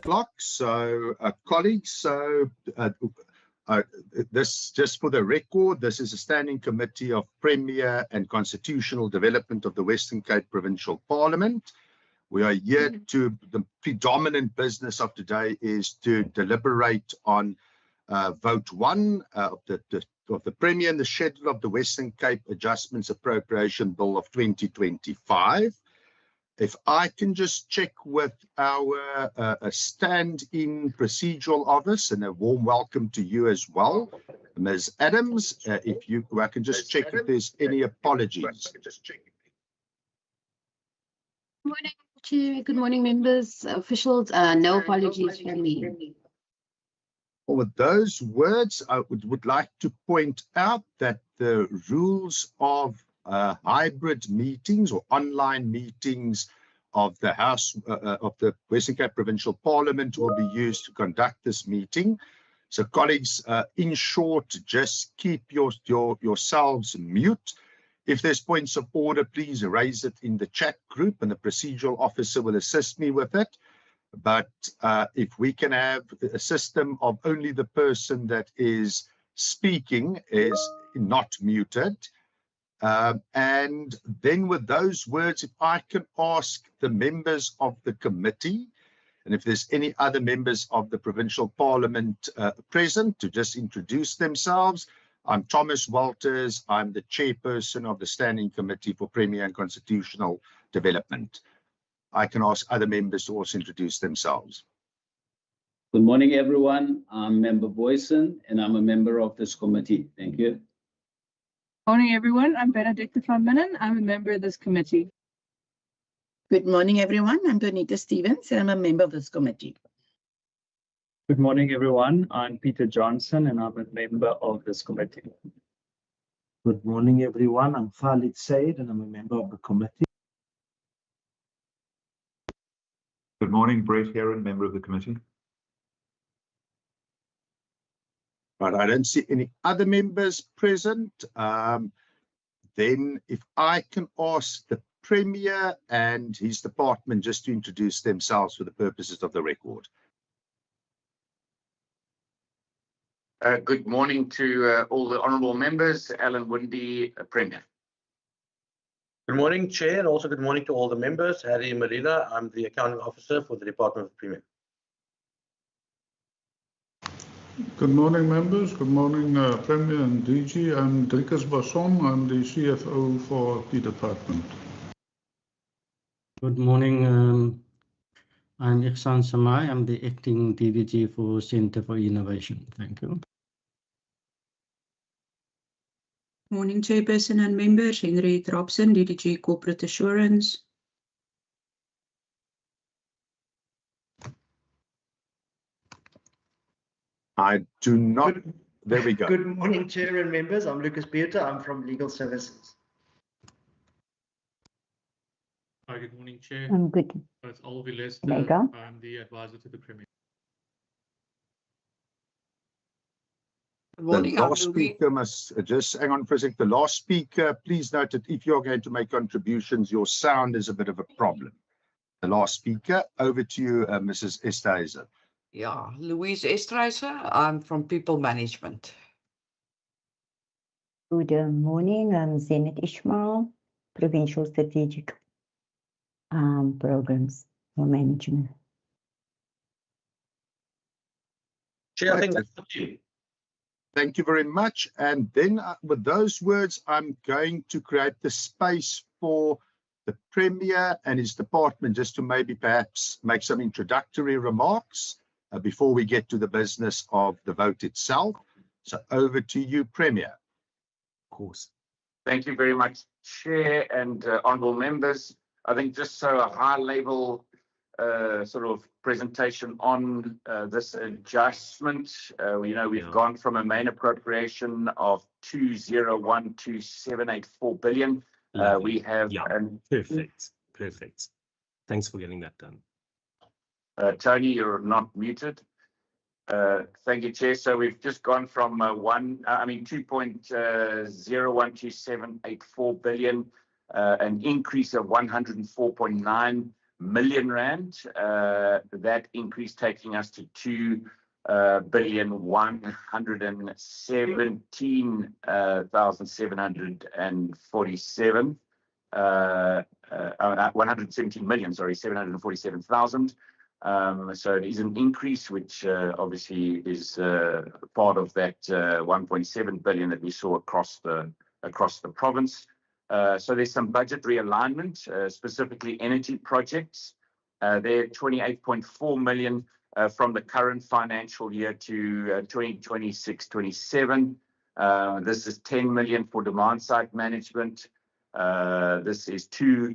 O'clock. So, colleagues, this, just for the record, this is a standing committee of Premier and Constitutional Development of the Western Cape Provincial Parliament. We are here to, the predominant business of today is to deliberate on vote 1 of the Premier and the schedule of the Western Cape Adjustments Appropriation Bill of 2025. If I can just check with our stand-in procedural office, and a warm welcome to you as well, Ms. Adams. If you, I can just check if there's any apologies. Good morning, Chair. Good morning, members, officials. No apologies from me. With those words, I would like to point out that the rules of hybrid meetings or online meetings of the House of the Western Cape Provincial Parliament will be used to conduct this meeting. So colleagues, in short, just keep yourselves mute. If there's points of order, please raise it in the chat group and the procedural officer will assist me with it. But if we can have a system of only the person that is speaking is not muted. And then with those words, if I can ask the members of the committee, and if there's any other members of the Provincial Parliament present, to just introduce themselves. I'm Thomas Walters. I'm the chairperson of the Standing Committee for Premier and Constitutional Development. I can ask other members to also introduce themselves. Good morning, everyone. I'm Member Boyson, and I'm a member of this committee. Thank you. Morning, everyone. I'm Benedicta van Minnen. I'm a member of this committee. Good morning, everyone. I'm Bonita Stevens, and I'm a member of this committee. Good morning, everyone. I'm Peter Johnson, and I'm a member of this committee. Good morning, everyone. I'm Khalid Said, and I'm a member of the committee. Good morning, Brett Heron, member of the committee. Right, I don't see any other members present. Then if I can ask the Premier and his department just to introduce themselves for the purposes of the record. Good morning to all the honourable members. Alan Windy, Premier. Good morning, Chair, and also good morning to all the members. Harry Marila, I'm the Accounting Officer for the Department of Premier. Good morning, members. Good morning, Premier and DG. I'm Driekus Basson. I'm the CFO for the department. Good morning. I'm Ihsan Samai. I'm the acting DDG for Centre for Innovation. Thank you. Morning, Chairperson and members. Henriette Robson, DDG Corporate Assurance. I do not. There we go. Good morning, Chair and members. I'm Lucas Peter. I'm from Legal Services. Hi, good morning, Chair. Good. It's Olvi Lester. Mega. I'm the advisor to the Premier. Good morning, The last speaker must just hang on for a second. The last speaker, please note that if you're going to make contributions, your sound is a bit of a problem. The last speaker, over to you, Mrs. Esterhuizen. Yeah, Louise Esterhuizen. I'm from People Management. Good morning. I'm Zenit Ishmael, Provincial Strategic Programs for Management. Chair, I think Right. that's you. Thank you very much. And then with those words, I'm going to create the space for the Premier and his department just to maybe perhaps make some introductory remarks before we get to the business of the vote itself. So over to you, Premier. Of course. Thank you very much, Chair and honourable members. I think just so a high-level sort of presentation on this adjustment. We've gone from a main appropriation of 2012784 billion. We have perfect. Thanks for getting that done. Tony, you're not muted. Thank you, Chair. So we've just gone from 2.012784 billion, an increase of 104.9 million rand. That increase taking us to 2,117,747. 117 million, sorry, 747,000. So it is an increase, which obviously is part of that 1.7 billion that we saw across the province. So there's some budget realignment, specifically energy projects. They're 28.4 million from the current financial year to 2026-27. This is 10 million for demand side management. This is 2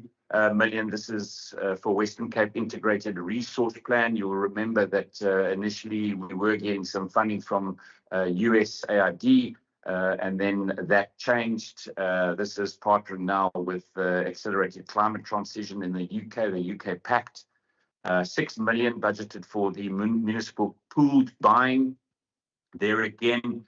million. This is for Western Cape Integrated Resource Plan. You will remember that initially we were getting some funding from USAID, and then that changed. This is partnering now with Accelerated Climate Transition in the UK, the UK Pact. 6 million budgeted for the municipal pooled buying. There again,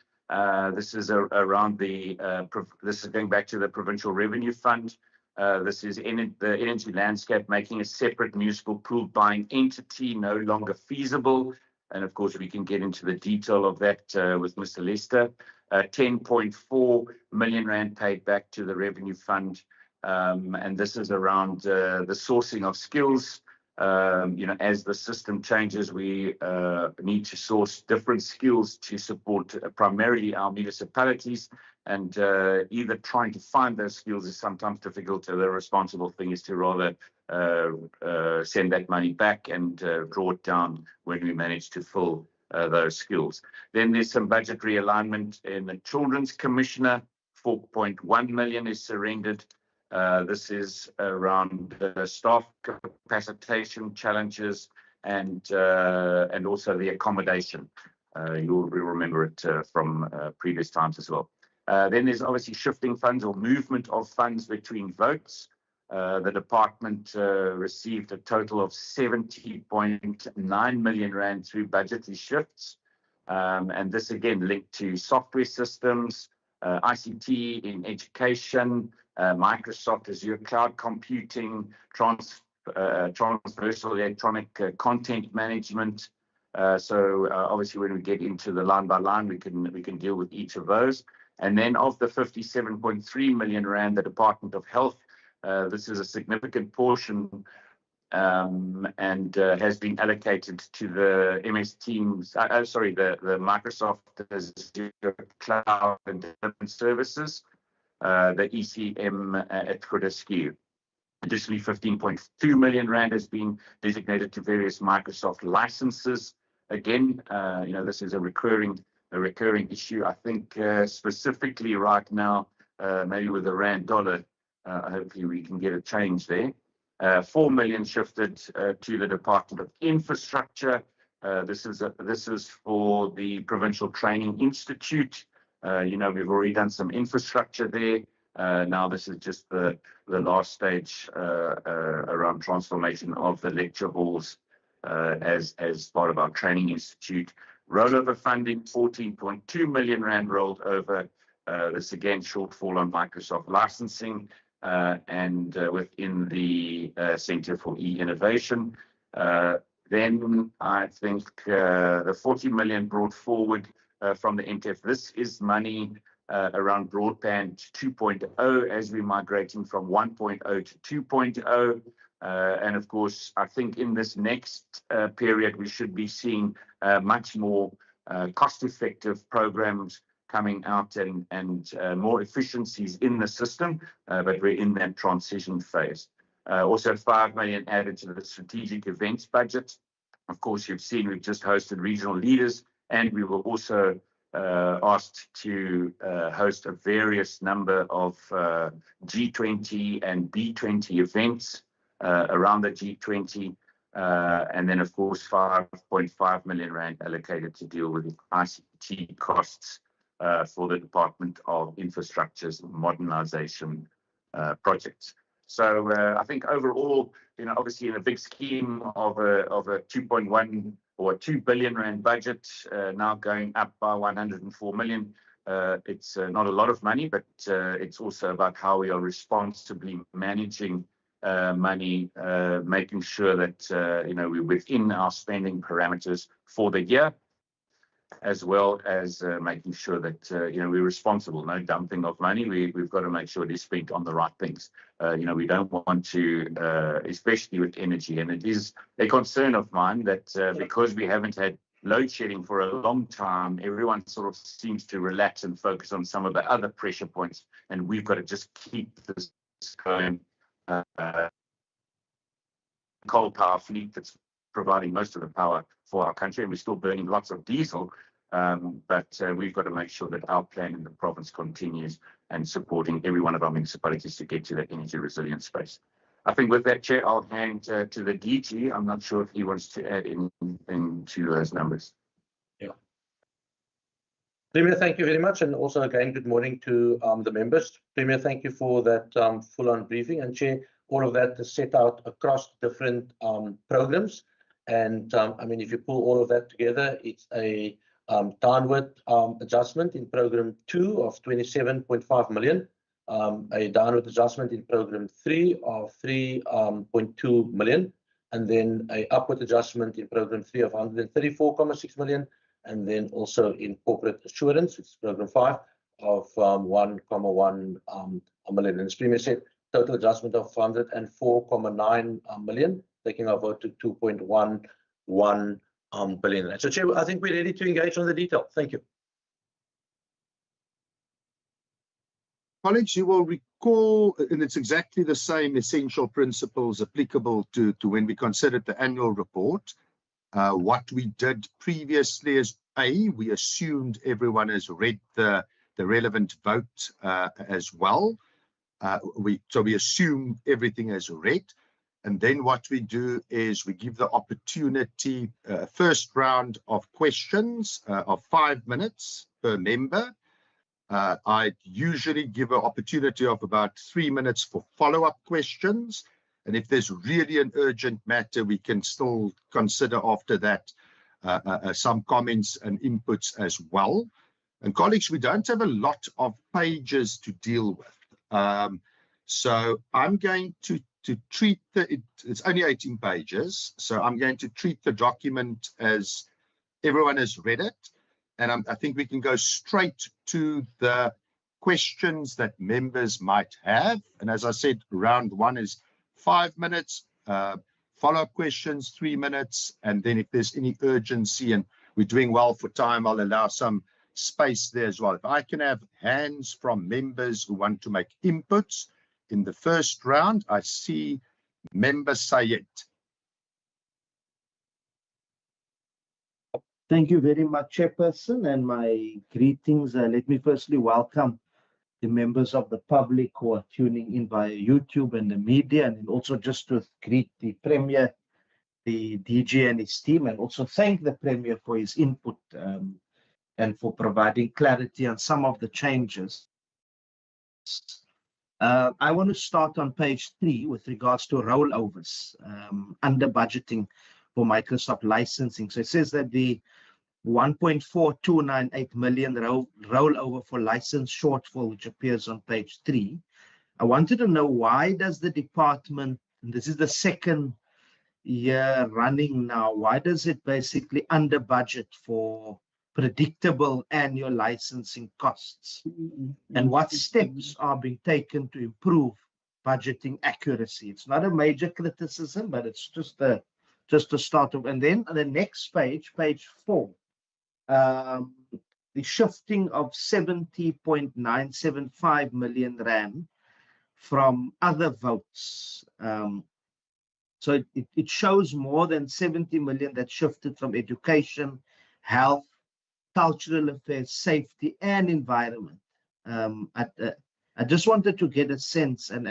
this is around this is going back to the Provincial Revenue Fund. This is in the energy landscape, making a separate municipal pooled buying entity no longer feasible. And of course, we can get into the detail of that with Mr. Lester. 10.4 million rand paid back to the Revenue Fund. And this is around the sourcing of skills. As the system changes, we need to source different skills to support primarily our municipalities. And either trying to find those skills is sometimes difficult. So the responsible thing is to rather send that money back and draw it down when we manage to fill those skills. Then there's some budget realignment in the Children's Commissioner. 4.1 million is surrendered. This is around staff capacitation challenges and also the accommodation. You'll remember it from previous times as well. Then there's obviously shifting funds or movement of funds between votes. The department received a total of 70.9 million rand through budgetary shifts. And this again linked to software systems, ICT in education, Microsoft Azure cloud computing, transversal electronic content management. So obviously when we get into the line by line, we can deal with each of those. And then of the 57.3 million rand, the Department of Health, this is a significant portion and has been allocated to the MS Teams, the Microsoft Azure Cloud and Development Services, the ECM at Fortescue. Additionally, 15.2 million rand has been designated to various Microsoft licenses. Again, this is a recurring issue. I think specifically right now, maybe with the rand dollar, hopefully we can get a change there. 4 million shifted to the Department of Infrastructure. This is for the Provincial Training Institute. We've already done some infrastructure there. Now this is just the last stage around transformation of the lecture halls as part of our training institute. Rollover funding, 14.2 million rand rolled over. This again, shortfall on Microsoft licensing and within the Centre for E-Innovation. Then I think the 40 million brought forward from the NTF. This is money around broadband 2.0 as we're migrating from 1.0 to 2.0. And of course, I think in this next period, we should be seeing much more cost-effective programs coming out and more efficiencies in the system, but we're in that transition phase. Also 5 million added to the strategic events budget. Of course, you've seen we've just hosted regional leaders, and we were also asked to host a various number of G20 and B20 events around the G20. And then, of course, 5.5 million rand allocated to deal with ICT costs for the Department of Infrastructure's modernization projects. So I think overall, obviously in a big scheme of a 2.1 or 2 billion rand budget, now going up by 104 million. It's not a lot of money, but it's also about how we are responsibly managing money, making sure that we're within our spending parameters for the year, as well as making sure that we're responsible. No dumping of money. We've got to make sure it is spent on the right things. We don't want to, especially with energy, and it is a concern of mine that because we haven't had load shedding for a long time, everyone sort of seems to relax and focus on some of the other pressure points, and we've got to just keep this going. Coal power fleet that's providing most of the power for our country, and we're still burning lots of diesel, but we've got to make sure that our plan in the province continues and supporting every one of our municipalities to get to that energy resilient space. I think with that, Chair, I'll hand to the DG. I'm not sure if he wants to add anything to those numbers. Yeah. Premier, thank you very much. And also, again, good morning to the members. Premier, thank you for that full-on briefing. And Chair, all of that is set out across different programs. And I mean, if you pull all of that together, it's a downward adjustment in program 2 of 27.5 million, a downward adjustment in program 3 of 3.2 million, and then a upward adjustment in program 3 of 134.6 million, and then also in corporate assurance, it's program 5 of 1.1 million. And as Premier said, total adjustment of 104.9 million, taking our vote to 2.11 billion. So, Chair, I think we're ready to engage on the detail. Thank you. Colleagues, you will recall, and it's exactly the same essential principles applicable to when we considered the annual report. What we did previously is, we assumed everyone has read the relevant vote as well. So we assume everything is read. And then what we do is we give the opportunity, first round of questions of 5 minutes per member. I usually give an opportunity of about 3 minutes for follow-up questions. And if there's really an urgent matter, we can still consider after that some comments and inputs as well. And colleagues, we don't have a lot of pages to deal with. So I'm going to treat it's only 18 pages. So I'm going to treat the document as everyone has read it. And I think we can go straight to the questions that members might have. And as I said, round one is 5 minutes, follow-up questions, 3 minutes. And then if there's any urgency and we're doing well for time, I'll allow some space there as well. If I can have hands from members who want to make inputs in the first round, I see Member Sayed. Thank you very much, Chairperson, and my greetings. Let me firstly welcome the members of the public who are tuning in via YouTube and the media, and also just to greet the Premier, the DG and his team, and also thank the Premier for his input and for providing clarity on some of the changes. I want to start on page 3 with regards to rollovers under budgeting for Microsoft licensing. So it says that the 1.4298 million rollover for license shortfall, which appears on page 3. I wanted to know, why does the department, and this is the second year running now, why does it basically under budget for predictable annual licensing costs? And what steps are being taken to improve budgeting accuracy? It's not a major criticism, but it's just a start of. And then on the next page, page 4, the shifting of 70.975 million rand from other votes. So it shows more than 70 million that shifted from education, health, cultural affairs, safety, and environment. I just wanted to get a sense, and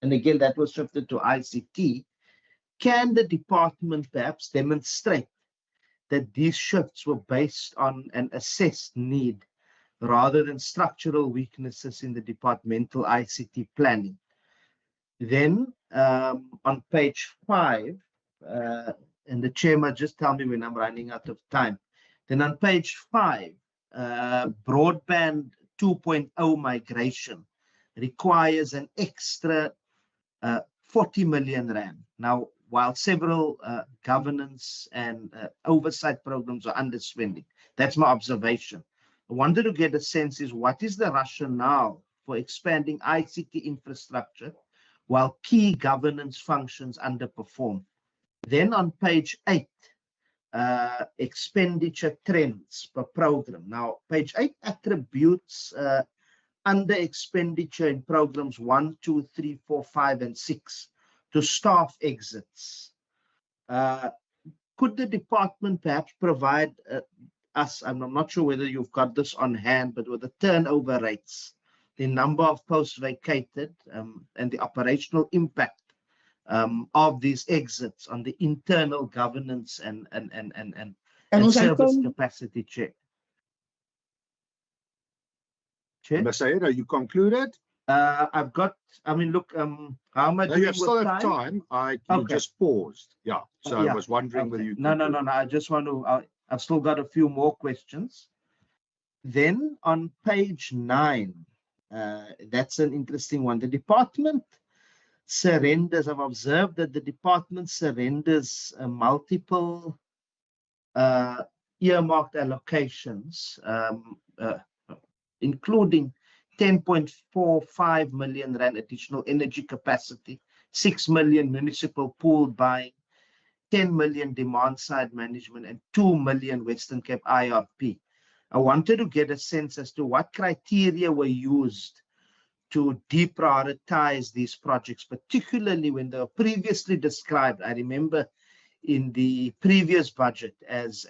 again, that was shifted to ICT. Can the department perhaps demonstrate that these shifts were based on an assessed need rather than structural weaknesses in the departmental ICT planning? Then on page 5, and the chair might just tell me when I'm running out of time. Then on page 5, broadband 2.0 migration requires an extra 40 million rand. Now, while several governance and oversight programs are underspending, that's my observation. I wanted to get a sense is, what is the rationale for expanding ICT infrastructure while key governance functions underperform? Then on page 8, expenditure trends per program. Now, page 8 attributes under expenditure in programs 1, 2, 3, 4, 5, and 6 to staff exits. Could the department perhaps provide us, I'm not sure whether you've got this on hand, but with the turnover rates, the number of posts vacated, and the operational impact of these exits on the internal governance and service capacity, Chair? Chair? Sayed, are you concluded? I've got, I mean, look, how am I doing with still time? have time. You just paused. Yeah. So I was wondering whether you. No. I just want to, I've still got a few more questions. Then on page 9, that's an interesting one. The department surrenders, I've observed that the department surrenders multiple earmarked allocations, including 10.45 million rand additional energy capacity, 6 million municipal pool buying, 10 million demand side management, and 2 million Western Cape IRP. I wanted to get a sense as to what criteria were used to deprioritize these projects, particularly when they were previously described, I remember, in the previous budget as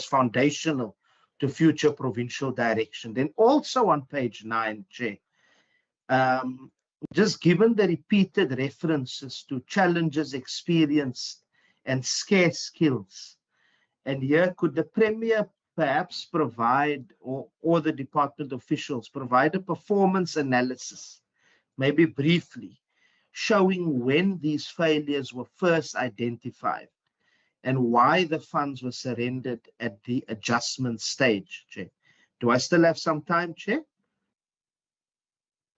foundational to future provincial direction. Then also on page 9, Chair, just given the repeated references to challenges experienced and scarce skills, and here could the Premier perhaps provide, or the department officials provide a performance analysis, maybe briefly, showing when these failures were first identified and why the funds were surrendered at the adjustment stage, Chair. Do I still have some time, Chair?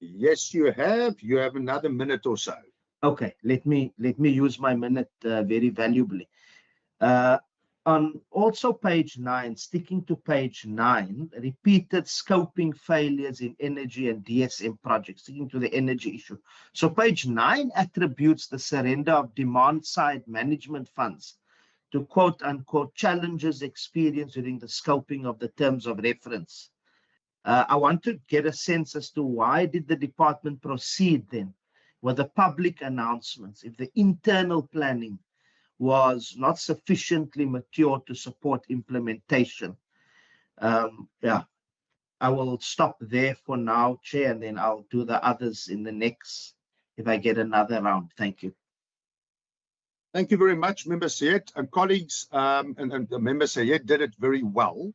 Yes, you have. You have another minute or so. Okay, let me use my minute very valuably. On also page 9, sticking to page 9, repeated scoping failures in energy and DSM projects, sticking to the energy issue. So page 9 attributes the surrender of demand side management funds to quote unquote challenges experienced during the scoping of the terms of reference. I want to get a sense as to why did the department proceed then with the public announcements if the internal planning was not sufficiently mature to support implementation. Yeah, I will stop there for now, Chair, and then I'll do the others in the next, if I get another round. Thank you. Thank you very much, Member Sayed. And colleagues, and the Member Sayed did it very well.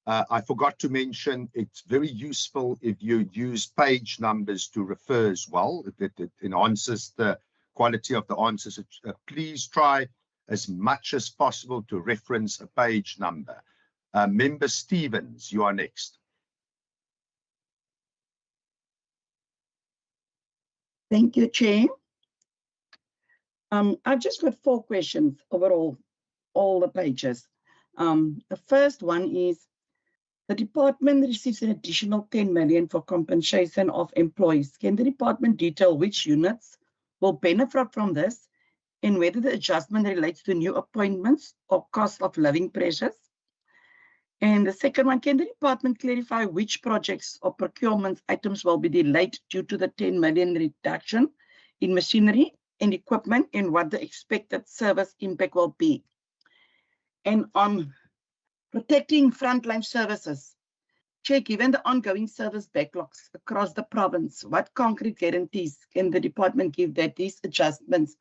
I forgot to mention it's very useful if you use page numbers to refer as well. It enhances the quality of the answers. Please try as much as possible to reference a page number. Member Stevens, you are next. Thank you, Chair. I've just got 4 questions overall, all the pages. The first one is, the department receives an additional 10 million for compensation of employees. Can the department detail which units will benefit from this and whether the adjustment relates to new appointments or cost of living pressures? And the second one, can the department clarify which projects or procurement items will be delayed due to the 10 million reduction in machinery and equipment and what the expected service impact will be? And on protecting frontline services, Chair, given the ongoing service backlogs across the province, what concrete guarantees can the department give that these adjustments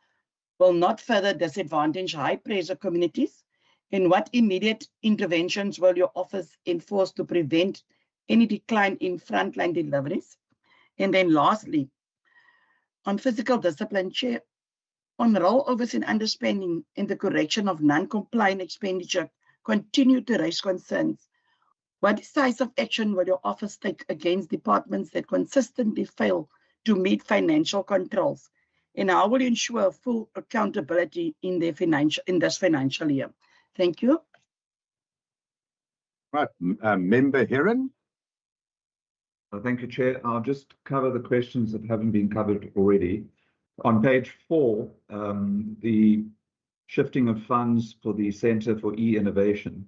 will not further disadvantage high-pressure communities? And what immediate interventions will your office enforce to prevent any decline in frontline deliveries? And then lastly, on physical discipline, Chair, on rollovers and underspending and the correction of non-compliant expenditure continue to raise concerns. What decisive action will your office take against departments that consistently fail to meet financial controls? And how will you ensure full accountability in this financial year? Thank you. Right, Member Heron. Thank you, Chair. I'll just cover the questions that haven't been covered already. On page 4, the shifting of funds for the Centre for E-Innovation,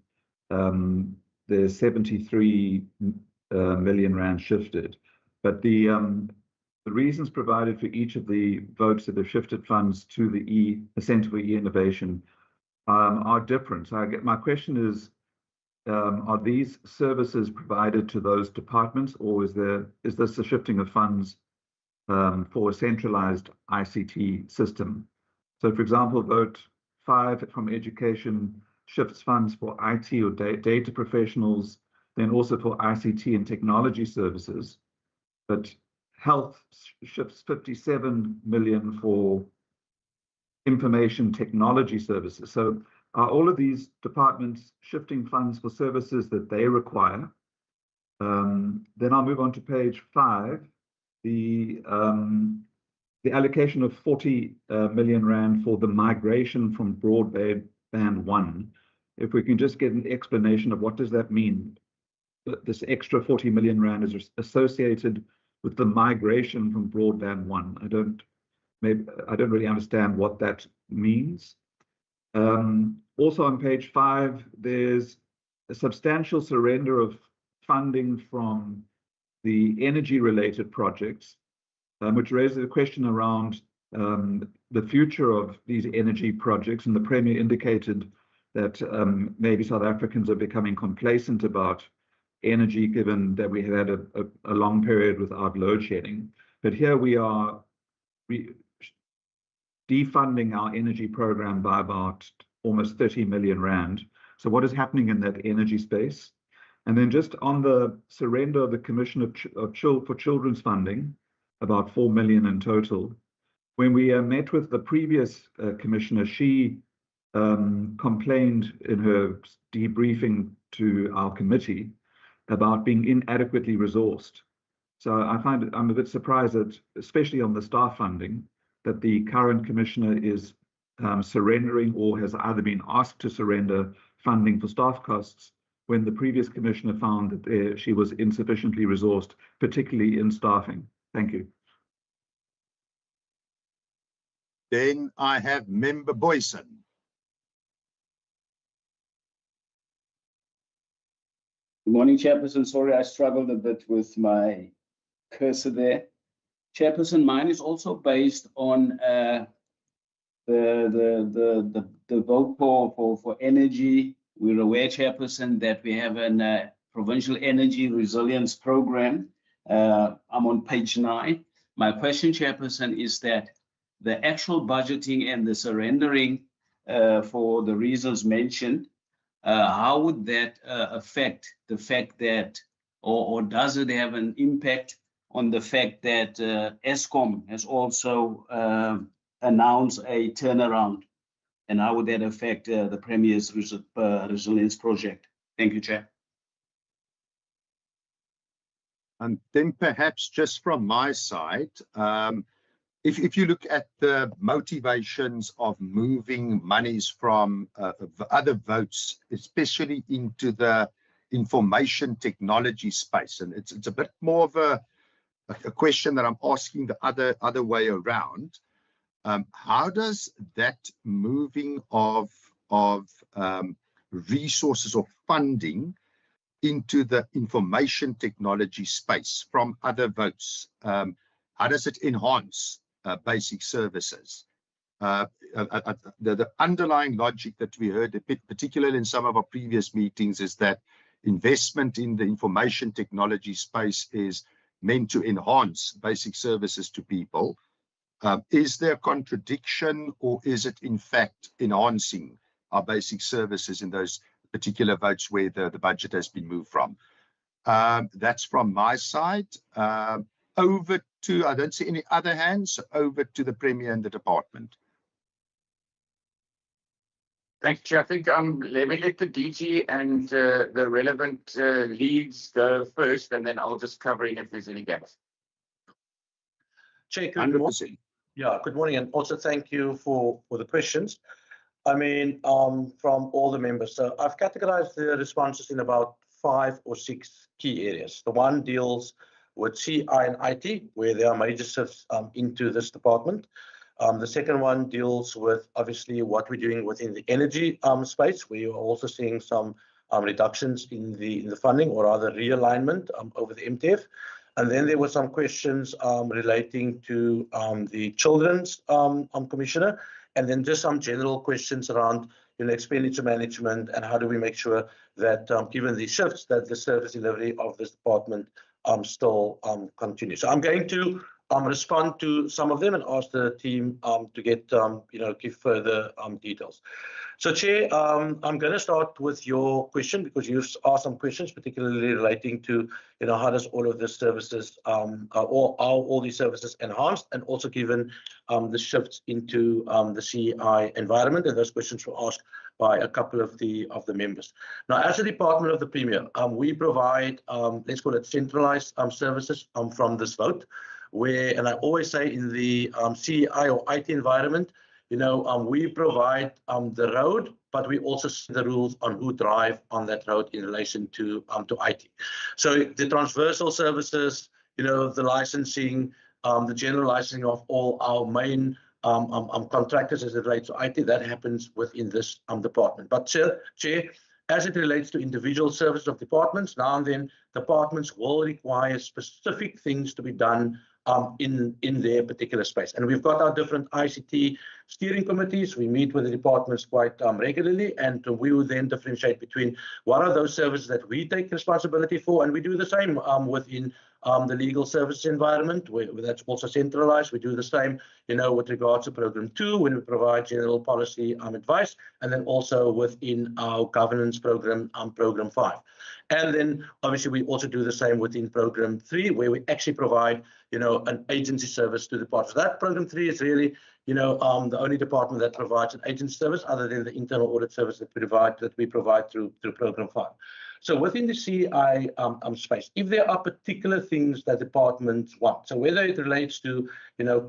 there's 73 million rand shifted, but the reasons provided for each of the votes that have shifted funds to the Centre for E-Innovation are different. So my question is, are these services provided to those departments, or is this a shifting of funds for a centralized ICT system? So, for example, vote 5 from education shifts funds for IT or data professionals, then also for ICT and technology services. But health shifts 57 million for information technology services. So are all of these departments shifting funds for services that they require? Then I'll move on to page 5. The allocation of 40 million rand for the migration from broadband 1. If we can just get an explanation of what does that mean? This extra 40 million rand is associated with the migration from broadband 1. I don't really understand what that means. Also on page 5, there's a substantial surrender of funding from the energy-related projects, which raises a question around the future of these energy projects. And the Premier indicated that maybe South Africans are becoming complacent about energy, given that we had a long period without load shedding. But here we are defunding our energy program by about almost 30 million rand. So what is happening in that energy space? And then just on the surrender of the Commission for Children's Funding, about 4 million in total. When we met with the previous commissioner, she complained in her debriefing to our committee about being inadequately resourced. So I'm a bit surprised that, especially on the staff funding, that the current commissioner is surrendering or has either been asked to surrender funding for staff costs when the previous commissioner found that she was insufficiently resourced, particularly in staffing. Thank you. Then I have Member Boyson. Good morning, Chairperson. Sorry, I struggled a bit with my cursor there. Chairperson, mine is also based on the vote for energy. We're aware, Chairperson, that we have a provincial energy resilience program. I'm on page 9. My question, Chairperson, is that the actual budgeting and the surrendering for the reasons mentioned, how would that affect the fact that, or does it have an impact on the fact that Eskom has also announced a turnaround? And how would that affect the Premier's resilience project? Thank you, Chair. And then perhaps just from my side, if you look at the motivations of moving monies from other votes, especially into the information technology space, and it's a bit more of a question that I'm asking the other way around. How does that moving of resources or funding into the information technology space from other votes, how does it enhance basic services? The underlying logic that we heard, particularly in some of our previous meetings, is that investment in the information technology space is meant to enhance basic services to people. Is there a contradiction, or is it in fact enhancing our basic services in those particular votes where the budget has been moved from? That's from my side. Over to, I don't see any other hands, so over to the Premier and the department. Thank you, Chair. I think let me let the DG and the relevant leads go first, and then I'll just cover in if there's any gaps. Chair, good morning. Yeah, good morning, and also thank you for the questions. I mean, from all the members. So I've categorized the responses in about 5 or 6 key areas. The one deals with CI and IT, where there are major shifts into this department. The second one deals with obviously what we're doing within the energy space, where you're also seeing some reductions in the funding, or rather realignment over the MTF. And then there were some questions relating to the Children's Commissioner, and then just some general questions around expenditure management and how do we make sure that given the shifts that the service delivery of this department still continues. So I'm going to respond to some of them and ask the team to get give further details. So Chair, I'm going to start with your question, because you've asked some questions particularly relating to how does all of the services all these services enhanced, and also given the shifts into the CEI environment, and those questions were asked by a couple of the members. Now, as a department of the Premier, we provide let's call it centralized services from this vote, where, and I always say in the CEI or IT environment, we provide the road, but we also set the rules on who drive on that road in relation to IT. So the transversal services, the licensing, the general licensing of all our main contractors as it relates to IT, that happens within this department. But Chair, as it relates to individual services of departments, now and then departments will require specific things to be done in their particular space. And we've got our different ICT steering committees. We meet with the departments quite regularly, and we will then differentiate between what are those services that we take responsibility for, and we do the same within the legal services environment, where that's also centralized. We do the same, with regards to program 2, when we provide general policy advice, and then also within our governance program, program 5. And then obviously we also do the same within program 3, where we actually provide, an agency service to the partners. That program 3 is really, the only department that provides an agency service other than the internal audit service that we provide through program 5. So within the CI space, if there are particular things that departments want, so whether it relates to,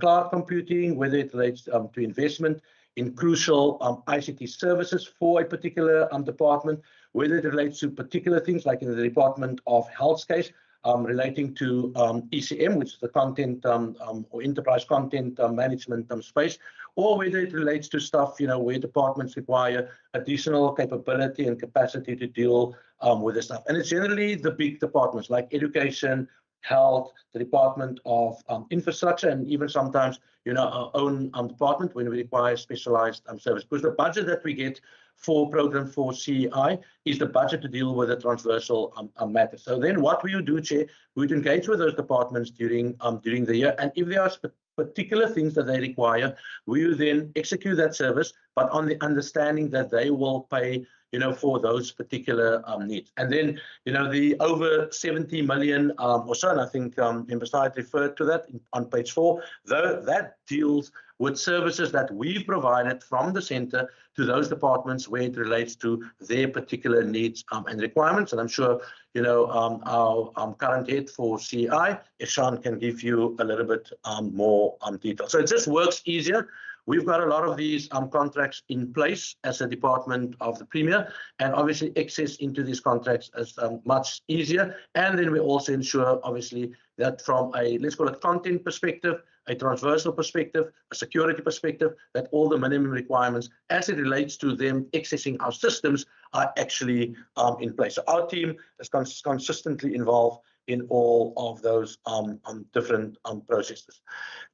cloud computing, whether it relates to investment in crucial ICT services for a particular department, whether it relates to particular things like in the Department of Health's case, relating to ECM, which is the content or enterprise content management space, or whether it relates to stuff, where departments require additional capability and capacity to deal with this stuff. And it's generally the big departments like education, health, the Department of Infrastructure, and even sometimes, our own department when we require specialized service. Because the budget that we get for program 4 CEI is the budget to deal with the transversal matters. So then what we would do, Chair, we would engage with those departments during the year, and if there are particular things that they require, we will then execute that service, but on the understanding that they will pay, for those particular needs. And then, the over 70 million or so, and I think Member Side referred to that on page 4, though that deals with services that we've provided from the centre to those departments where it relates to their particular needs and requirements. And I'm sure, our current head for CI, Ishan, can give you a little bit more detail. So it just works easier. We've got a lot of these contracts in place as a department of the Premier, and obviously access into these contracts is much easier. And then we also ensure, obviously, that from a, let's call it content perspective, a transversal perspective, a security perspective, that all the minimum requirements as it relates to them accessing our systems are actually in place. So our team is consistently involved in all of those different processes.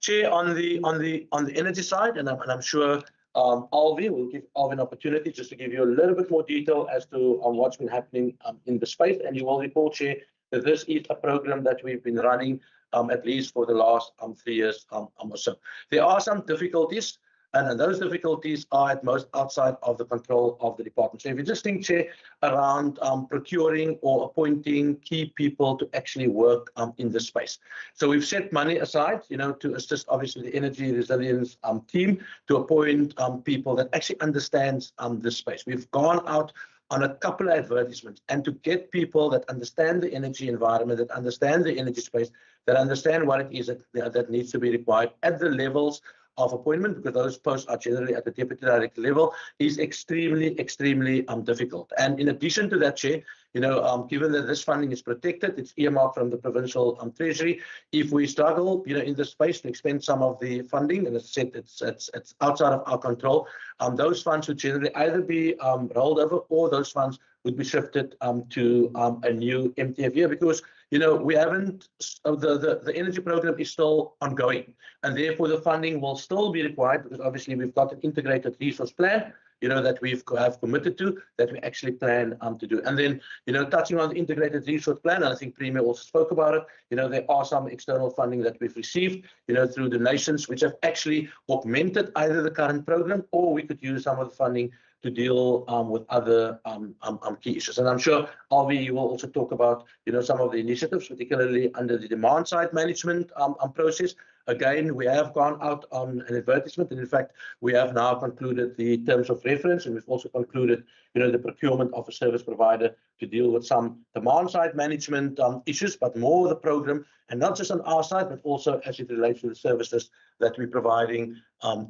Chair, on the energy side, and I'm sure Alvi will give Alvi an opportunity just to give you a little bit more detail as to what's been happening in the space. And you will recall, Chair, that this is a program that we've been running at least for the last 3 years or so. There are some difficulties, and those difficulties are at most outside of the control of the department. So if you just think, Chair, around procuring or appointing key people to actually work in this space. So we've set money aside, to assist obviously the energy resilience team to appoint people that actually understands this space. We've gone out on a couple of advertisements, and to get people that understand the energy environment, that understand the energy space, that understand what it is that needs to be required at the levels of appointment, because those posts are generally at the deputy director level, is extremely difficult. And in addition to that, Chair, given that this funding is protected, it's earmarked from the provincial treasury. If we struggle, in this space to expend some of the funding, and it's outside of our control, those funds would generally either be rolled over, or those funds would be shifted to a new MTF year, because we haven't, the energy program is still ongoing, and therefore the funding will still be required, because obviously we've got an integrated resource plan, that we have committed to, that we actually plan to do. And then, touching on the integrated resource plan, and I think Premier also spoke about it, there are some external funding that we've received, through donations, which have actually augmented either the current program, or we could use some of the funding to deal with other key issues. And I'm sure, Alvi, you will also talk about, some of the initiatives, particularly under the demand side management process. Again, we have gone out on an advertisement, and in fact, we have now concluded the terms of reference, and we've also concluded, the procurement of a service provider to deal with some demand side management issues, but more the program, and not just on our side, but also as it relates to the services that we're providing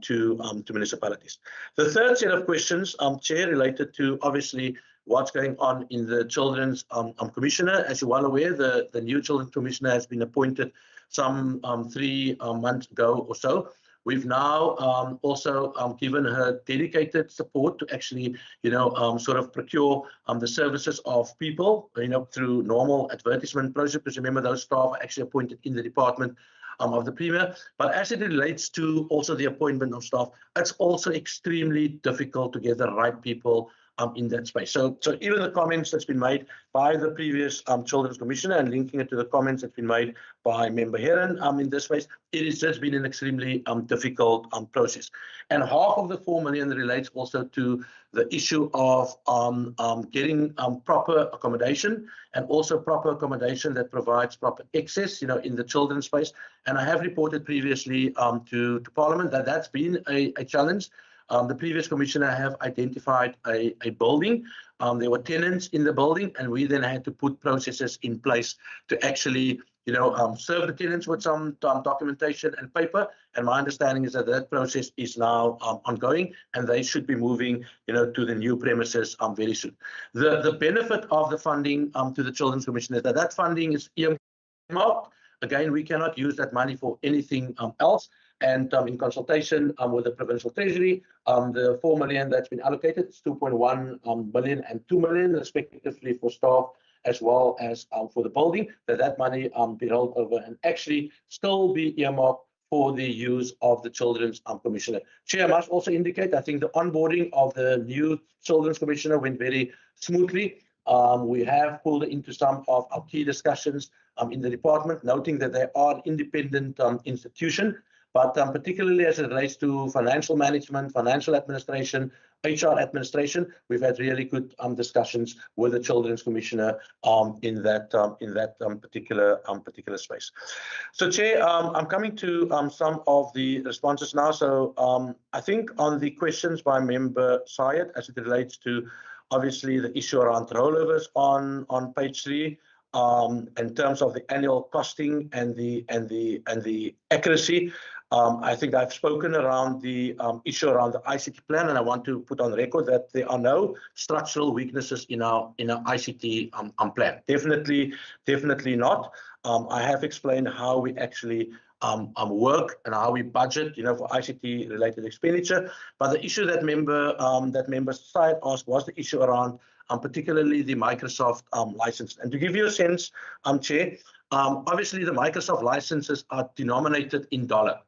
to municipalities. The third set of questions, Chair, related to obviously what's going on in the Children's Commissioner. As you're well aware, the new Children's Commissioner has been appointed some 3 months ago or so. We've now also given her dedicated support to actually, sort of procure the services of people, through normal advertisement process, because remember those staff are actually appointed in the department of the Premier. But as it relates to also the appointment of staff, it's also extremely difficult to get the right people in that space. So even the comments that's been made by the previous Children's Commissioner and linking it to the comments that's been made by Member Heron in this space, it has just been an extremely difficult process. And half of the 4 million relates also to the issue of getting proper accommodation, and also proper accommodation that provides proper access, in the children's space. And I have reported previously to Parliament that that's been a challenge. The previous commissioner have identified a building. There were tenants in the building, and we then had to put processes in place to actually, serve the tenants with some documentation and paper. And my understanding is that that process is now ongoing, and they should be moving, to the new premises very soon. The benefit of the funding to the Children's Commission is that funding is earmarked. Again, we cannot use that money for anything else. And in consultation with the Provincial Treasury, the 4 million that's been allocated is 2.1 million and 2 million, respectively, for staff as well as for the building, that money be rolled over and actually still be earmarked for the use of the Children's Commissioner. Chair, I must also indicate, I think the onboarding of the new Children's Commissioner went very smoothly. We have pulled into some of our key discussions in the department, noting that they are an independent institution, but particularly as it relates to financial management, financial administration, HR administration, we've had really good discussions with the Children's Commissioner in that particular space. So, Chair, I'm coming to some of the responses now. So, I think on the questions by Member Syed, as it relates to obviously the issue around rollovers on page 3. In terms of the annual costing and the accuracy, I think I've spoken around the issue around the ICT plan, and I want to put on record that there are no structural weaknesses in our ICT plan. Definitely not. I have explained how we actually work and how we budget, for ICT related expenditure. But the issue that member Syed asked was the issue around particularly the Microsoft license. And to give you a sense, Chair, obviously the Microsoft licenses are denominated in dollar.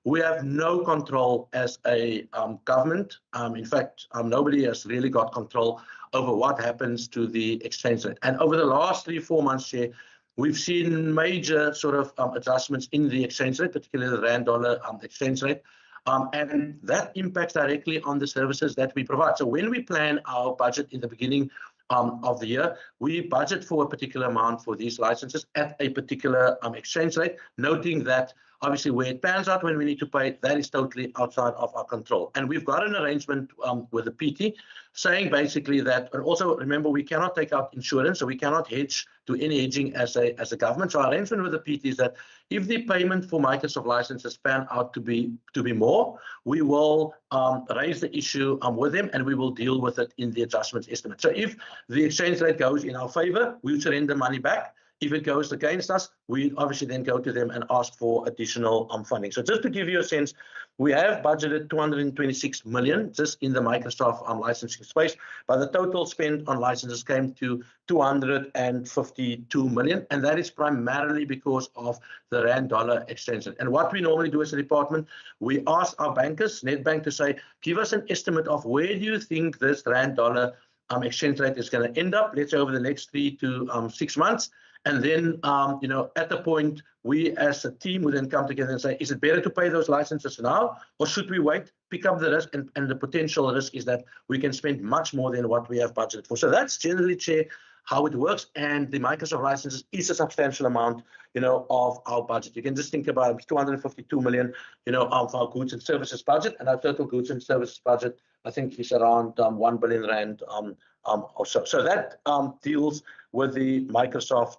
We have no control as a government. In fact, nobody has really got control over what happens to the exchange rate. And over the last 3-4 months, Chair, we've seen major sort of adjustments in the exchange rate, particularly the rand-dollar exchange rate. And that impacts directly on the services that we provide. So when we plan our budget in the beginning of the year, we budget for a particular amount for these licenses at a particular exchange rate, noting that obviously where it pans out when we need to pay it, that is totally outside of our control. And we've got an arrangement with the PT saying basically that, and also remember, we cannot take out insurance, so we cannot do any hedging as a government. So our arrangement with the PT is that if the payment for Microsoft licenses pan out to be more, we will raise the issue with them, and we will deal with it in the adjustments estimate. So if the exchange rate goes in our favor, we surrender money back. If it goes against us, we obviously then go to them and ask for additional funding. So just to give you a sense, we have budgeted 226 million just in the Microsoft licensing space, but the total spend on licenses came to 252 million, and that is primarily because of the rand-dollar exchange rate. And what we normally do as a department, we ask our bankers, Nedbank, to say, give us an estimate of where do you think this rand-dollar exchange rate is going to end up, let's say over the next 3 to 6 months. And then, at the point, we as a team would then come together and say, is it better to pay those licenses now, or should we wait, pick up the risk? And the potential risk is that we can spend much more than what we have budgeted for. So that's generally, Chair, how it works. And the Microsoft licenses is a substantial amount, of our budget. You can just think about 252 million, of our goods and services budget, and our total goods and services budget, I think, is around 1 billion rand or so. So that deals with the Microsoft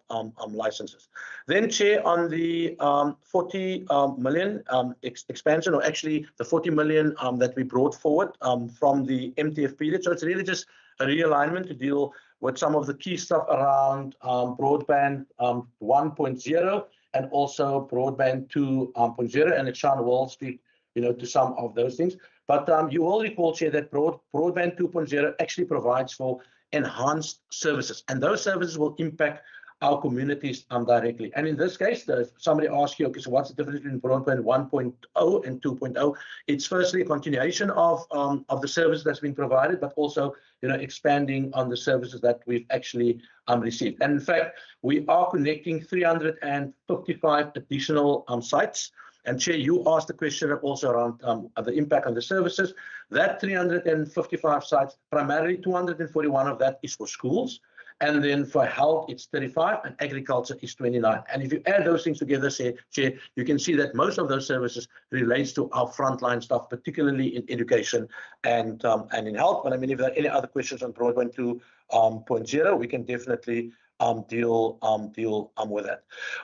licenses. Then, Chair, on the 40 million expansion, or actually the 40 million that we brought forward from the MTF period. So it's really just a realignment to deal with some of the key stuff around broadband 1.0 and also broadband 2.0, and Sean will speak, to some of those things. But you will recall, Chair, that broadband 2.0 actually provides for enhanced services, and those services will impact our communities directly. And in this case, somebody asks you, okay, so what's the difference between broadband 1.0 and 2.0? It's firstly a continuation of the service that's been provided, but also, you know, expanding on the services that we've actually received. And in fact, we are connecting 355 additional sites. And Chair, you asked the question also around the impact on the services. That 355 sites, primarily 241 of that is for schools. And then for health, it's 35, and agriculture is 29. And if you add those things together, Chair, you can see that most of those services relates to our frontline staff, particularly in education and in health. But I mean, if there are any other questions on broadband 2.0, we can definitely deal with that.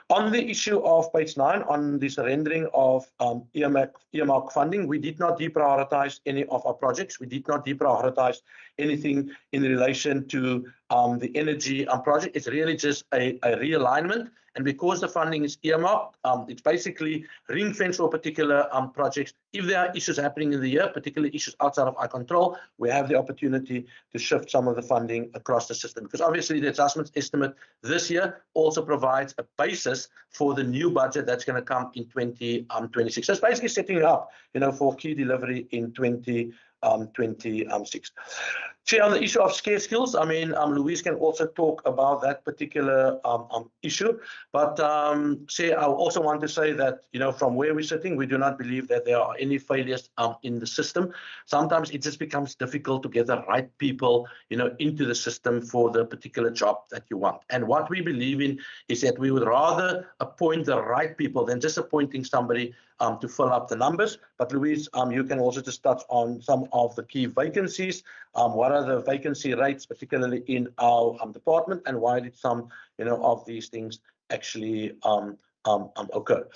On the issue of page 9, on the surrendering of earmark funding, we did not deprioritize any of our projects. We did not deprioritize anything in relation to the energy project. It's really just a realignment. And because the funding is earmarked, it's basically ring-fenced for particular projects. If there are issues happening in the year, particularly issues outside of our control, we have the opportunity to shift some of the funding across the system. Because obviously the adjustments estimate this year also provides a basis for the new budget that's going to come in 2026. So it's basically setting up, you know, for key delivery in 2026. Chair, on the issue of scarce skills, I mean, Louise can also talk about that particular issue. But Chair, I also want to say that, you know, from where we're sitting, we do not believe that there are any failures in the system. Sometimes it just becomes difficult to get the right people, you know, into the system for the particular job that you want. And what we believe in is that we would rather appoint the right people than just appointing somebody to fill up the numbers. But Louise, you can also just touch on some of the key vacancies. What are the vacancy rates, particularly in our department, and why did some, you know, of these things actually occur?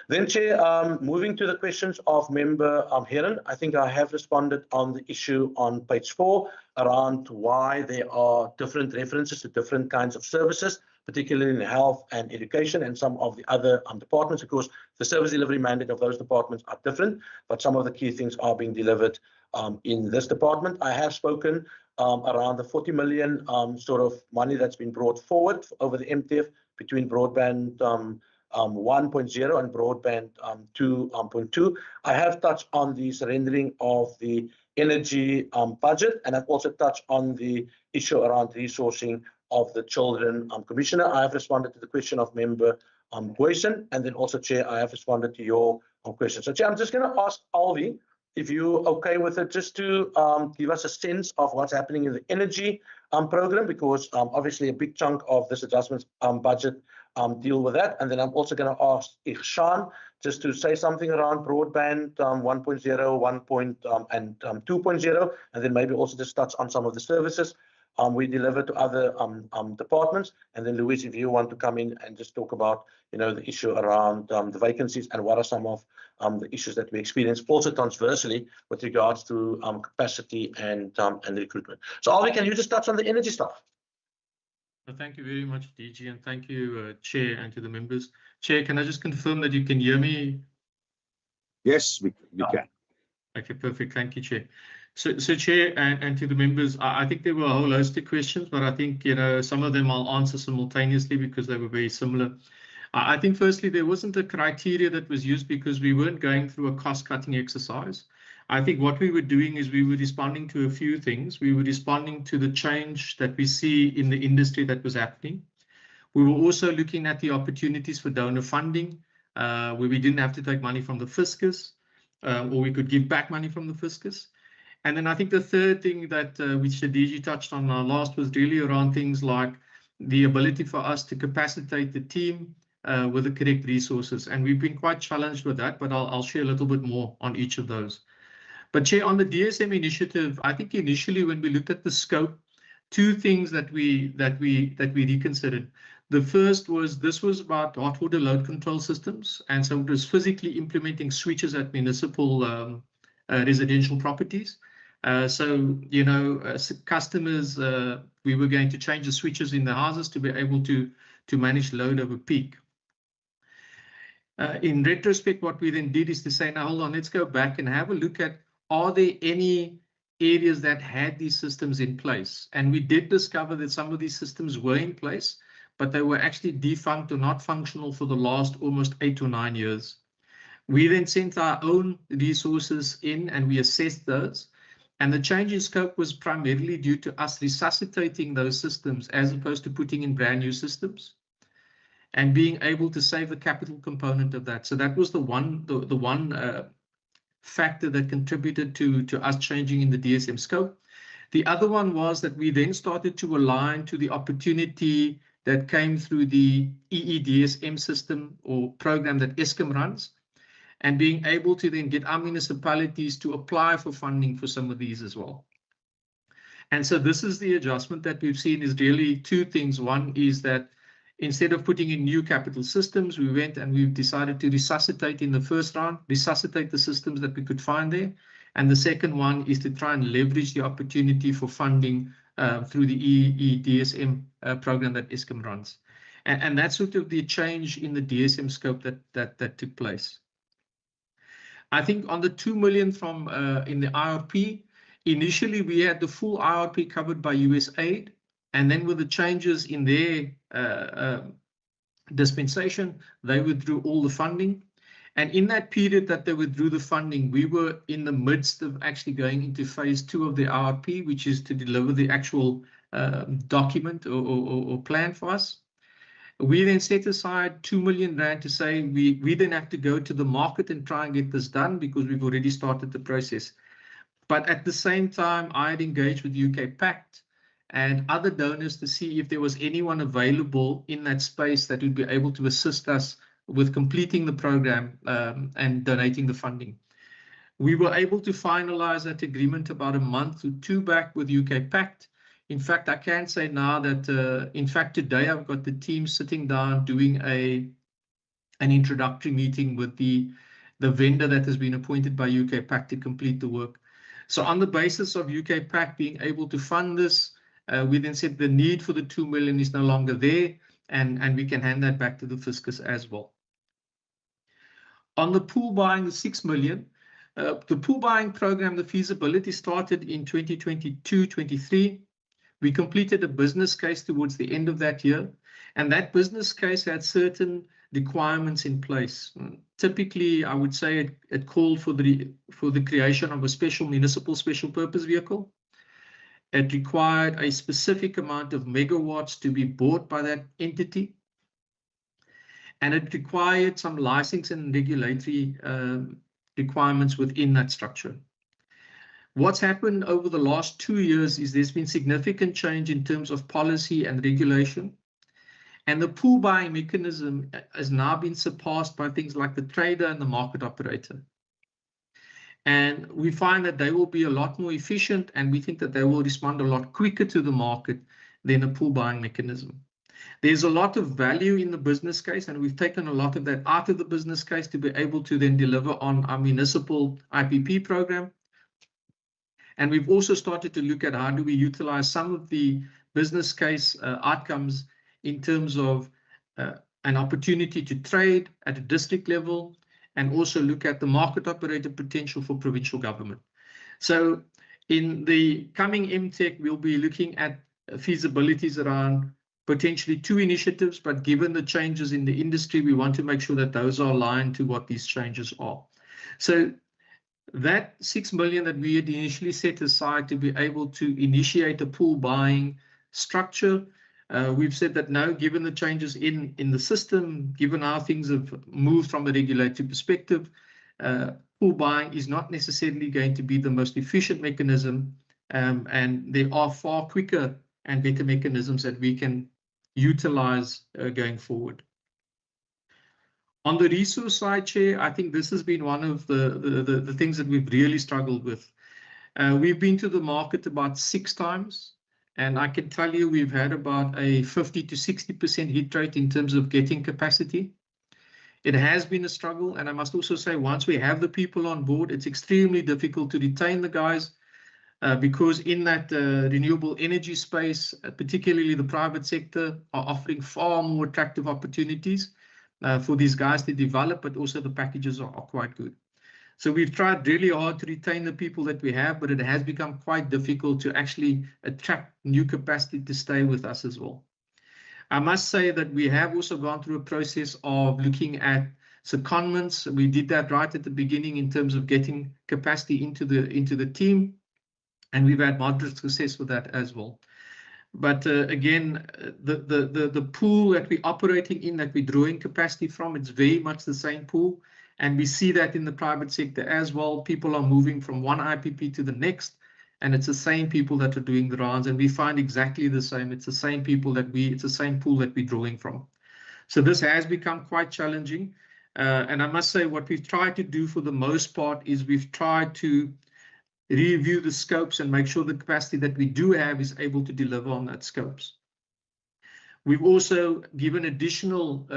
Then, Chair, moving to the questions of Member Heron, I think I have responded on the issue on page 4 around why there are different references to different kinds of services, particularly in health and education and some of the other departments. Of course, the service delivery mandate of those departments are different, but some of the key things are being delivered in this department. I have spoken around the 40 million sort of money that's been brought forward over the MTF between broadband 1.0 and broadband 2.2. I have touched on the surrendering of the energy budget, and I've also touched on the issue around resourcing of the Children Commissioner. I have responded to the question of Member Boyson, and then also, Chair, I have responded to your question. So, Chair, I'm just going to ask Alvi, if you're okay with it, just to give us a sense of what's happening in the energy program, because obviously a big chunk of this adjustments budget deal with that. And then I'm also going to ask Ihsan just to say something around broadband 1.0, and 2.0, and then maybe also just touch on some of the services we deliver to other departments. And then, Louise, if you want to come in and just talk about, you know, the issue around the vacancies and what are some of the issues that we experience also transversely with regards to capacity and recruitment. So, Alvi, can you just touch on the energy stuff? Well, thank you very much, DG, and thank you, Chair, and to the members. Chair, can I just confirm that you can hear me? Yes, we can. Okay, perfect. Thank you, Chair. So Chair, and to the members, I think there were a whole host of questions, but I think, you know, some of them I'll answer simultaneously because they were very similar. I think firstly, there wasn't a criteria that was used because we weren't going through a cost-cutting exercise. I think what we were doing is we were responding to a few things. We were responding to the change that we see in the industry that was happening. We were also looking at the opportunities for donor funding, where we didn't have to take money from the fiscus, or we could give back money from the fiscus. And then I think the third thing that which the DG touched on last was really around things like the ability for us to capacitate the team with the correct resources. And we've been quite challenged with that, but I'll share a little bit more on each of those. But Chair, on the DSM initiative, I think initially when we looked at the scope, two things that we reconsidered. The first was this was about hot water load control systems, and so it was physically implementing switches at municipal residential properties. So, you know, as customers, we were going to change the switches in the houses to be able to manage load over peak. In retrospect, what we then did is to say, now hold on, let's go back and have a look at, are there any areas that had these systems in place? And we did discover that some of these systems were in place, but they were actually defunct or not functional for the last almost 8 or 9 years. We then sent our own resources in and we assessed those. And the change in scope was primarily due to us resuscitating those systems as opposed to putting in brand new systems and being able to save the capital component of that. So that was the one factor that contributed to us changing in the DSM scope. The other one was that we then started to align to the opportunity that came through the EEDSM system or program that Eskom runs, and being able to then get our municipalities to apply for funding for some of these as well. And so this is the adjustment that we've seen is really two things. One is that instead of putting in new capital systems, we went and we've decided to resuscitate in the first round, resuscitate the systems that we could find there. And the second one is to try and leverage the opportunity for funding through the EEDSM program that Eskom runs. And that's sort of the change in the DSM scope that took place. I think on the 2 million from in the IRP, initially we had the full IRP covered by USAID, and then with the changes in their dispensation, they withdrew all the funding. And in that period that they withdrew the funding, we were in the midst of actually going into phase 2 of the IRP, which is to deliver the actual document or plan for us. We then set aside 2 million rand to say we then have to go to the market and try and get this done because we've already started the process. But at the same time, I had engaged with UK Pact and other donors to see if there was anyone available in that space that would be able to assist us with completing the program and donating the funding. We were able to finalize that agreement about a month or two back with UK Pact. In fact, I can say now that, in fact, today I've got the team sitting down doing an introductory meeting with the vendor that has been appointed by UK Pact to complete the work. So on the basis of UK Pact being able to fund this, we then said the need for the 2 million is no longer there, and we can hand that back to the fiscus as well. On the pool buying, the 6 million, the pool buying program, the feasibility started in 2022-23. We completed a business case towards the end of that year, and that business case had certain requirements in place. Typically, I would say it called for the creation of a special municipal special purpose vehicle. It required a specific amount of megawatts to be bought by that entity, and it required some licensing and regulatory requirements within that structure. What's happened over the last 2 years is there's been significant change in terms of policy and regulation. And the pool buying mechanism has now been surpassed by things like the trader and the market operator. And we find that they will be a lot more efficient, and we think that they will respond a lot quicker to the market than a pool buying mechanism. There's a lot of value in the business case, and we've taken a lot of that out of the business case to be able to then deliver on our municipal IPP program. And we've also started to look at how do we utilize some of the business case outcomes in terms of an opportunity to trade at a district level, and also look at the market operator potential for provincial government. So in the coming MTech, we'll be looking at feasibilities around potentially 2 initiatives, but given the changes in the industry, we want to make sure that those are aligned to what these changes are. So that 6 million that we had initially set aside to be able to initiate a pool buying structure, we've said that no, given the changes in the system, given how things have moved from a regulatory perspective, pool buying is not necessarily going to be the most efficient mechanism, and there are far quicker and better mechanisms that we can utilize going forward. On the resource side, Chair, I think this has been one of the things that we've really struggled with. We've been to the market about 6 times, and I can tell you we've had about a 50 to 60% hit rate in terms of getting capacity. It has been a struggle, and I must also say once we have the people on board, it's extremely difficult to retain the guys because in that renewable energy space, particularly the private sector, are offering far more attractive opportunities for these guys to develop, but also the packages are quite good. So we've tried really hard to retain the people that we have, but it has become quite difficult to actually attract new capacity to stay with us as well. I must say that we have also gone through a process of looking at secondments. We did that right at the beginning in terms of getting capacity into the team, and we've had moderate success with that as well. But again, the pool that we're operating in, that we're drawing capacity from, it's very much the same pool. And we see that in the private sector as well. People are moving from one IPP to the next, and it's the same people that are doing the rounds. And we find exactly the same. It's the same people it's the same pool that we're drawing from. So this has become quite challenging. And I must say, what we've tried to do for the most part is we've tried to review the scopes and make sure the capacity that we do have is able to deliver on that scopes. We've also given additional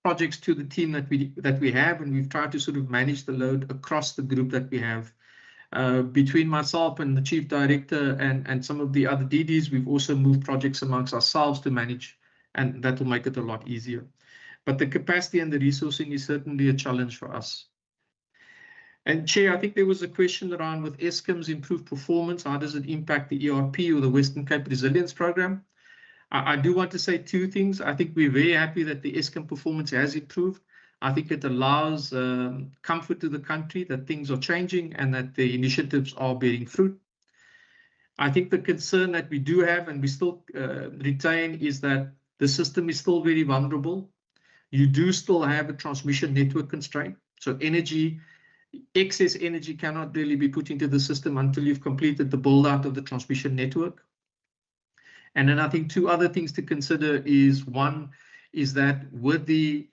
projects to the team that we have, and we've tried to sort of manage the load across the group that we have. Between myself and the chief director and some of the other DDs, we've also moved projects amongst ourselves to manage, and that will make it a lot easier. But the capacity and the resourcing is certainly a challenge for us. And Chair, I think there was a question around with Eskom's improved performance, how does it impact the ERP or the Western Cape Resilience Program? I do want to say two things. I think we're very happy that the Eskom performance has improved. I think it allows comfort to the country that things are changing and that the initiatives are bearing fruit. I think the concern that we do have and we still retain is that the system is still very vulnerable. You do still have a transmission network constraint. So excess energy cannot really be put into the system until you've completed the build out of the transmission network. And then I think two other things to consider is, one is that with the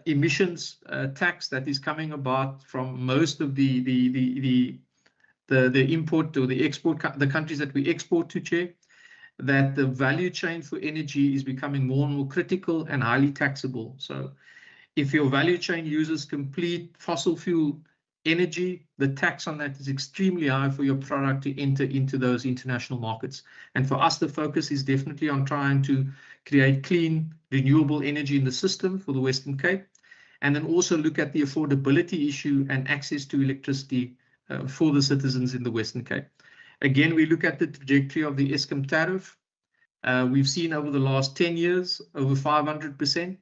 emissions tax that is coming about from most of the import or the export, the countries that we export to, Chair, that the value chain for energy is becoming more and more critical and highly taxable. So if your value chain uses complete fossil fuel energy, the tax on that is extremely high for your product to enter into those international markets. And for us, the focus is definitely on trying to create clean, renewable energy in the system for the Western Cape, and then also look at the affordability issue and access to electricity for the citizens in the Western Cape. Again, we look at the trajectory of the Eskom tariff. We've seen over the last 10 years, over 500%.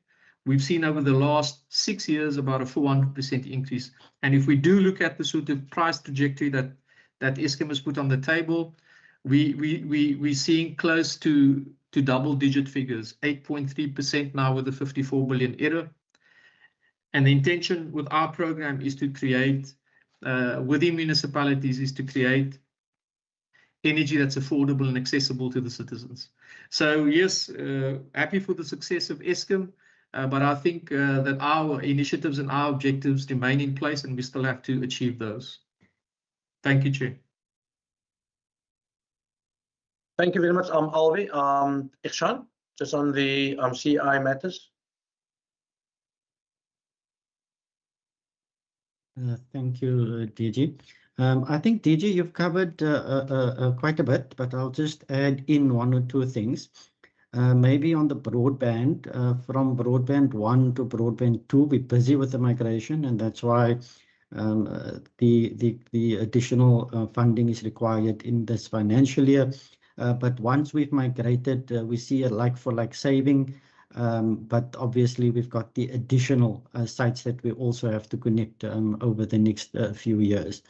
We've seen over the last 6 years about a 400% increase. And if we do look at the sort of price trajectory that Eskom has put on the table, we're seeing close to double-digit figures, 8.3% now with the 54 billion error. And the intention with our program is to create, within municipalities, is to create energy that's affordable and accessible to the citizens. So yes, happy for the success of Eskom. But I think that our initiatives and our objectives remain in place, and we still have to achieve those. Thank you, Chair. Thank you very much, Alvi. Ihsan, just on the CI matters. Thank you, DG. I think, DG, you've covered quite a bit, but I'll just add in one or two things. Maybe on the broadband, from broadband 1 to broadband 2, we're busy with the migration, and that's why the additional funding is required in this financial year. But once we've migrated, we see a like-for-like saving, but obviously we've got the additional sites that we also have to connect over the next few years.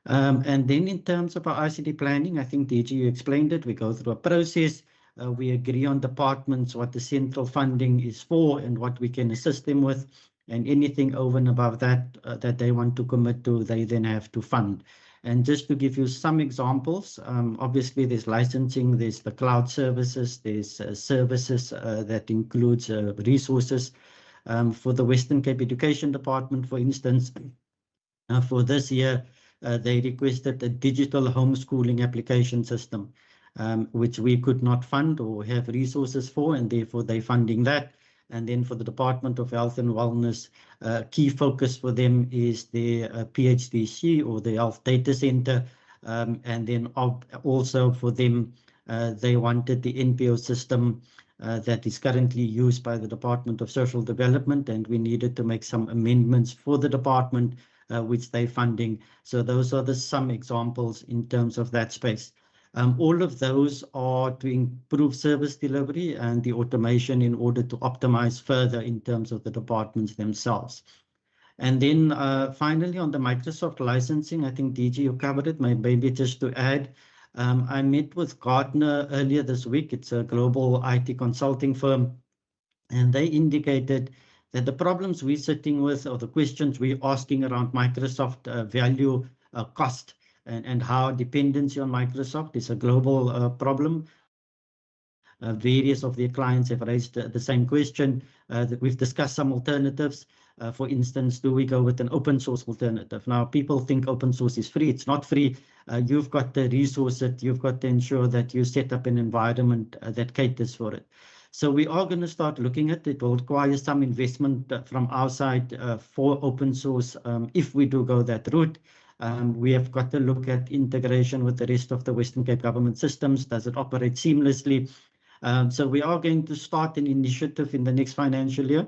And then in terms of our ICT planning, I think, DG, you explained it. We go through a process. We agree on departments, what the central funding is for and what we can assist them with. And anything over and above that, that they want to commit to, they then have to fund. And just to give you some examples, obviously there's licensing, there's the cloud services, there's services that includes resources. For the Western Cape Education Department, for instance, for this year, they requested a digital homeschooling application system, which we could not fund or have resources for, and therefore they're funding that. And then for the Department of Health and Wellness, key focus for them is the PHDC or the Health Data Center. And then also for them, they wanted the NPO system that is currently used by the Department of Social Development, and we needed to make some amendments for the department, which they're funding. So those are some examples in terms of that space. All of those are to improve service delivery and the automation in order to optimize further in terms of the departments themselves. And then finally, on the Microsoft licensing, I think DG, you covered it. Maybe just to add, I met with Gartner earlier this week. It's a global IT consulting firm, and they indicated that the problems we're sitting with, or the questions we're asking around Microsoft value cost, and how dependency on Microsoft is a global problem. Various of their clients have raised the same question. That we've discussed some alternatives. For instance, do we go with an open source alternative? Now, people think open source is free. It's not free. You've got to resource it. You've got to ensure that you set up an environment that caters for it. So we are going to start looking at it. It will require some investment from our side for open source if we do go that route. We have got to look at integration with the rest of the Western Cape government systems. Does it operate seamlessly? So we are going to start an initiative in the next financial year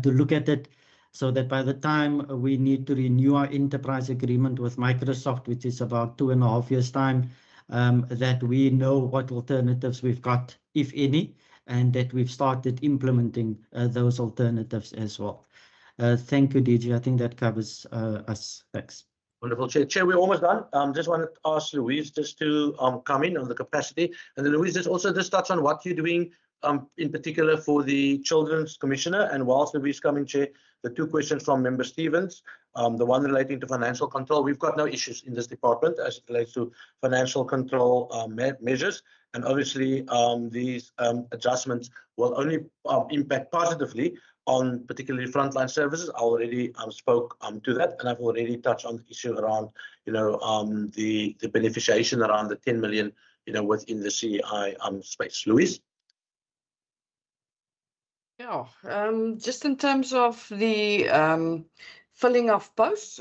to look at it, so that by the time we need to renew our enterprise agreement with Microsoft, which is about 2.5 years' time, that we know what alternatives we've got, if any, and that we've started implementing those alternatives as well. Thank you, DG. I think that covers us. Thanks. Wonderful, Chair. Chair, we're almost done. Just wanted to ask Louise just to come in on the capacity. And then Louise, just touch on what you're doing in particular for the Children's Commissioner. And whilst Louise coming, Chair, the two questions from Member Stevens, the one relating to financial control. We've got no issues in this department as it relates to financial control measures. And obviously, these adjustments will only impact positively on particularly frontline services. I already spoke to that, and I've already touched on the issue around, the beneficiation around the 10 million, within the CI space. Louise? Yeah, just in terms of the filling of posts,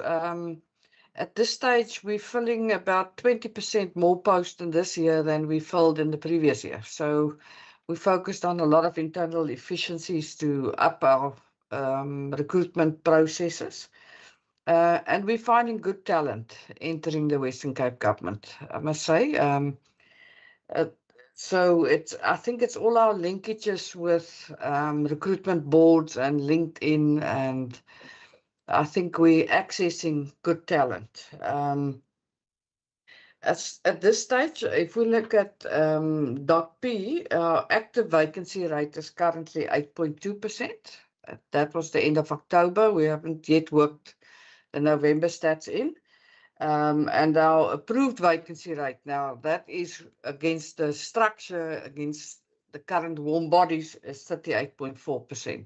at this stage, we're filling about 20% more posts in this year than we filled in the previous year. So we focused on a lot of internal efficiencies to up our recruitment processes. And we're finding good talent entering the Western Cape government, I must say. So I think it's all our linkages with recruitment boards and LinkedIn, and I think we're accessing good talent. At this stage, if we look at DOC-P, our active vacancy rate is currently 8.2%. That was the end of October. We haven't yet worked the November stats in. And our approved vacancy rate now, that is against the structure, against the current warm bodies, is 38.4%.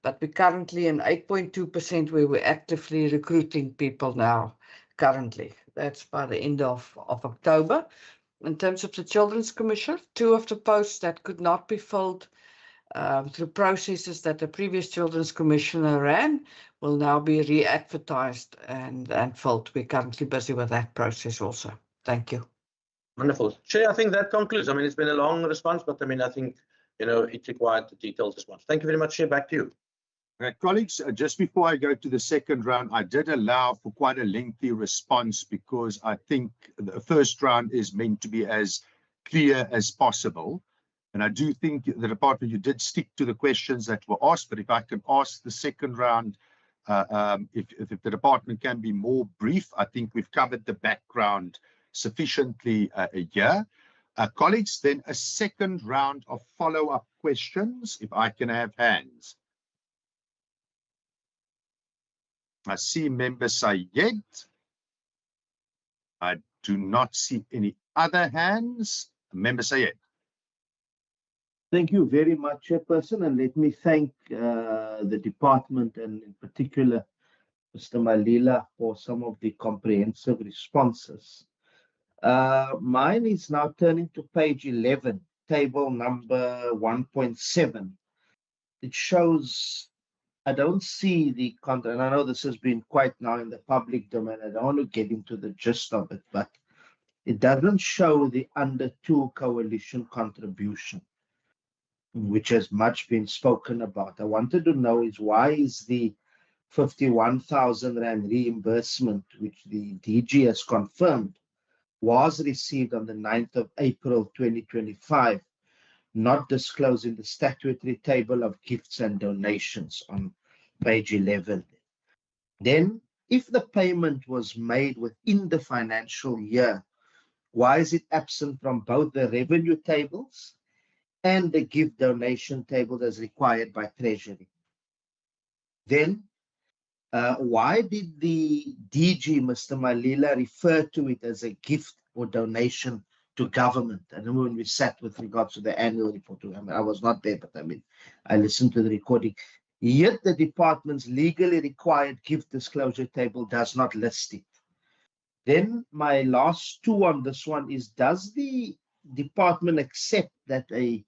But we're currently in 8.2% where we're actively recruiting people now, currently. That's by the end of October. In terms of the Children's Commissioner, 2 of the posts that could not be filled through processes that the previous Children's Commissioner ran will now be re-advertised and filled. We're currently busy with that process also. Thank you. Wonderful. Chair, I think that concludes. I mean, it's been a long response, but I mean, I think, it required the detailed response. Thank you very much, Chair. Back to you. Colleagues, just before I go to the second round, I did allow for quite a lengthy response because I think the first round is meant to be as clear as possible. And I do think the department, you did stick to the questions that were asked, but if I can ask the second round, if the department can be more brief, I think we've covered the background sufficiently here. Colleagues, then a second round of follow-up questions, if I can have hands. I see Member Sayed. I do not see any other hands. Member Sayed. Thank you very much, Chairperson, and let me thank the department and in particular Mr. Malila for some of the comprehensive responses. Mine is now turning to page 11, table number 1.7. It shows, I don't see the content, and I know this has been quite now in the public domain. I don't want to get into the gist of it, but it doesn't show the under 2 coalition contribution, which has much been spoken about. I wanted to know is why is the 51,000 Rand reimbursement, which the DG has confirmed, was received on the 9th of April 2025, not disclosed in the statutory table of gifts and donations on page 11. Then, if the payment was made within the financial year, why is it absent from both the revenue tables and the gift donation table as required by Treasury? Then, why did the DG, Mr. Malila, refer to it as a gift or donation to government? I remember when we sat with regards to the annual report. I mean, I was not there, but I mean, I listened to the recording. Yet the department's legally required gift disclosure table does not list it. Then my last two on this one is, does the department accept that a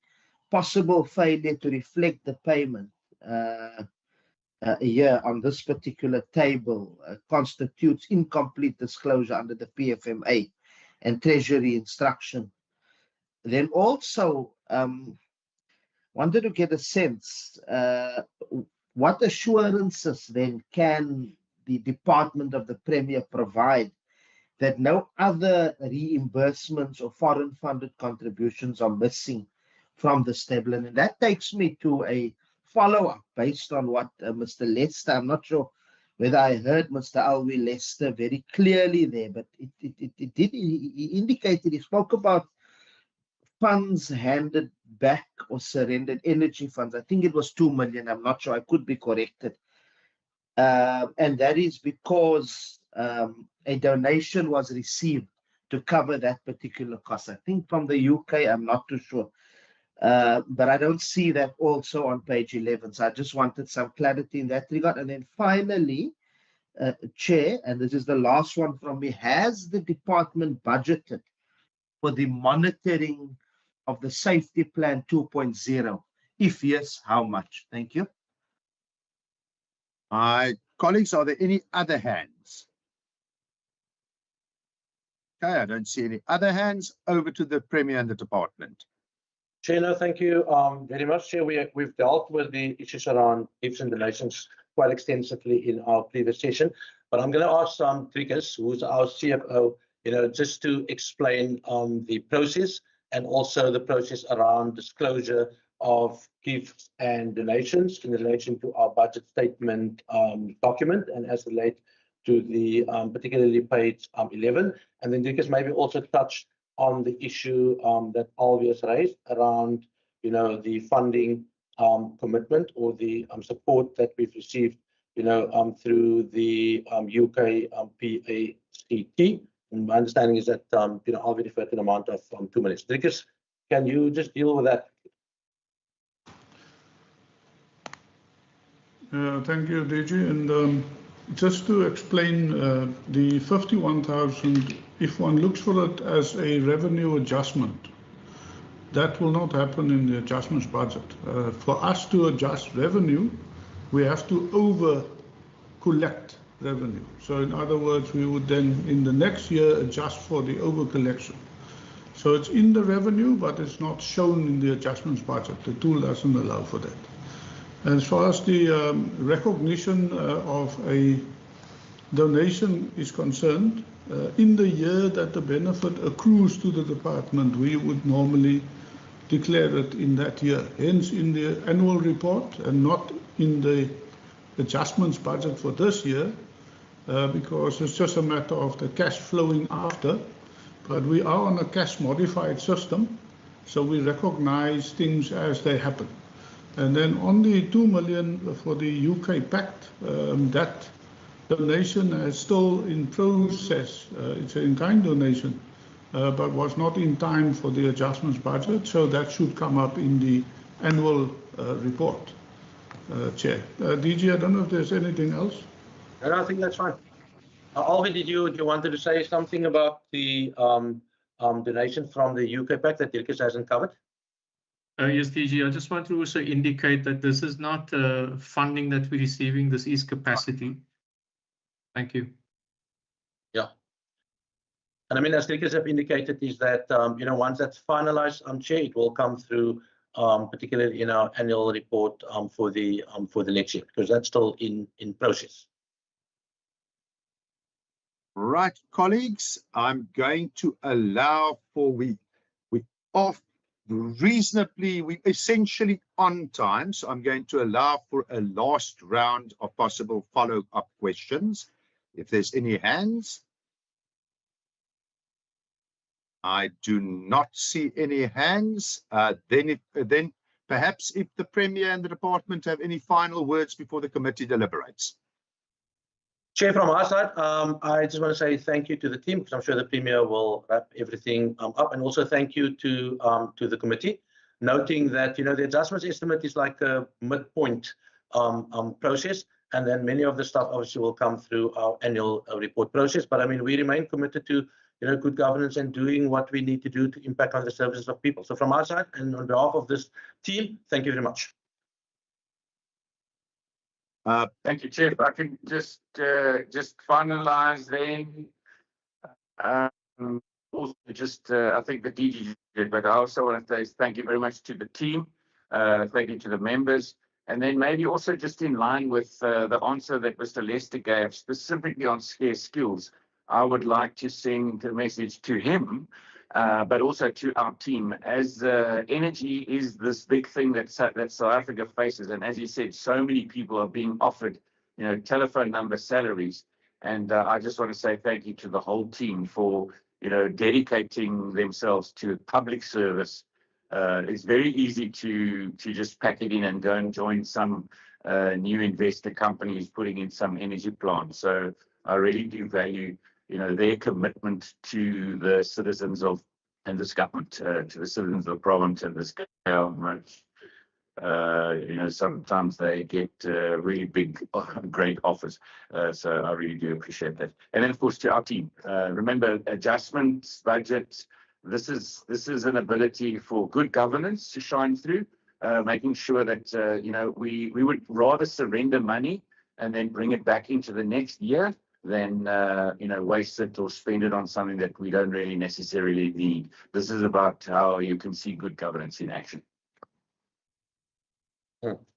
possible failure to reflect the payment here on this particular table constitutes incomplete disclosure under the PFMA and Treasury instruction? Then also wanted to get a sense, what assurances then can the Department of the Premier provide that no other reimbursements or foreign funded contributions are missing from this table? And that takes me to a follow-up based on what Mr. Lester, I'm not sure whether I heard Mr. Alwi Lester very clearly there, but he indicated, he spoke about funds handed back or surrendered, energy funds. I think it was 2 million. I'm not sure. I could be corrected. And that is because a donation was received to cover that particular cost. I think from the UK, I'm not too sure. But I don't see that also on page 11. So I just wanted some clarity in that regard. And then finally, Chair, and this is the last one from me, has the department budgeted for the monitoring of the safety plan 2.0? If yes, how much? Thank you. My colleagues, are there any other hands? Okay, I don't see any other hands. Over to the Premier and the department. Chair, no, thank you very much, Chair. We've dealt with the issues around gifts and donations quite extensively in our previous session, but I'm going to ask Trikas, who's our CFO, just to explain the process and also the process around disclosure of gifts and donations in relation to our budget statement document and as relate to the particularly page 11. And then Trikas maybe also touch on the issue that Alvi has raised around, the funding commitment or the support that we've received, through the UK PACT. And my understanding is that, Alvi referred to an amount of 2 million. Trikas, can you just deal with that? Thank you, DG. And just to explain the 51,000, if one looks for it as a revenue adjustment, that will not happen in the adjustments budget. For us to adjust revenue, we have to over collect revenue. So in other words, we would then in the next year adjust for the over collection. So it's in the revenue, but it's not shown in the adjustments budget. The tool doesn't allow for that. And as far as the recognition of a donation is concerned, in the year that the benefit accrues to the department, we would normally declare it in that year. Hence, in the annual report and not in the adjustments budget for this year, because it's just a matter of the cash flowing after. But we are on a cash modified system, so we recognize things as they happen. And then on the 2 million for the UK Pact, that donation is still in process. It's an in-kind donation, but was not in time for the adjustments budget. So that should come up in the annual report, Chair. DG, I don't know if there's anything else. No, I think that's fine. Alvi, did you wanted to say something about the donation from the UK Pact that Trikas hasn't covered? Yes, DG, I just want to also indicate that this is not funding that we're receiving. This is capacity. Thank you. Yeah. And I mean, as Trikas have indicated, is that, once that's finalized, Chair, it will come through, particularly in our annual report for the next year, because that's still in process. Right, colleagues, I'm going to allow for we are reasonably, we essentially on time, so I'm going to allow for a last round of possible follow-up questions. If there's any hands. I do not see any hands. Then perhaps if the Premier and the department have any final words before the committee deliberates. Chair, from our side, I just want to say thank you to the team, because I'm sure the Premier will wrap everything up, and also thank you to the committee, noting that the adjustments estimate is like a midpoint process, and then many of the stuff obviously will come through our annual report process. But I mean, we remain committed to good governance and doing what we need to do to impact on the services of people. So from our side and on behalf of this team, thank you very much. Thank you, Chair. If I can just finalize then. Also just, I think the DG did, but I also want to say thank you very much to the team. Thank you to the members. And then maybe also just in line with the answer that Mr. Lester gave, specifically on scarce skills, I would like to send a message to him, but also to our team, as energy is this big thing that South Africa faces. And as you said, so many people are being offered, telephone number salaries. And I just want to say thank you to the whole team for, dedicating themselves to public service. It's very easy to just pack it in and go and join some new investor companies putting in some energy plants. So I really do value, their commitment to the citizens and this government, to the citizens of the province and this government. Sometimes they get really big, great offers. So I really do appreciate that. And then, of course, to our team, remember adjustments, budgets. This is an ability for good governance to shine through, making sure that, we would rather surrender money and then bring it back into the next year than, waste it or spend it on something that we don't really necessarily need. This is about how you can see good governance in action.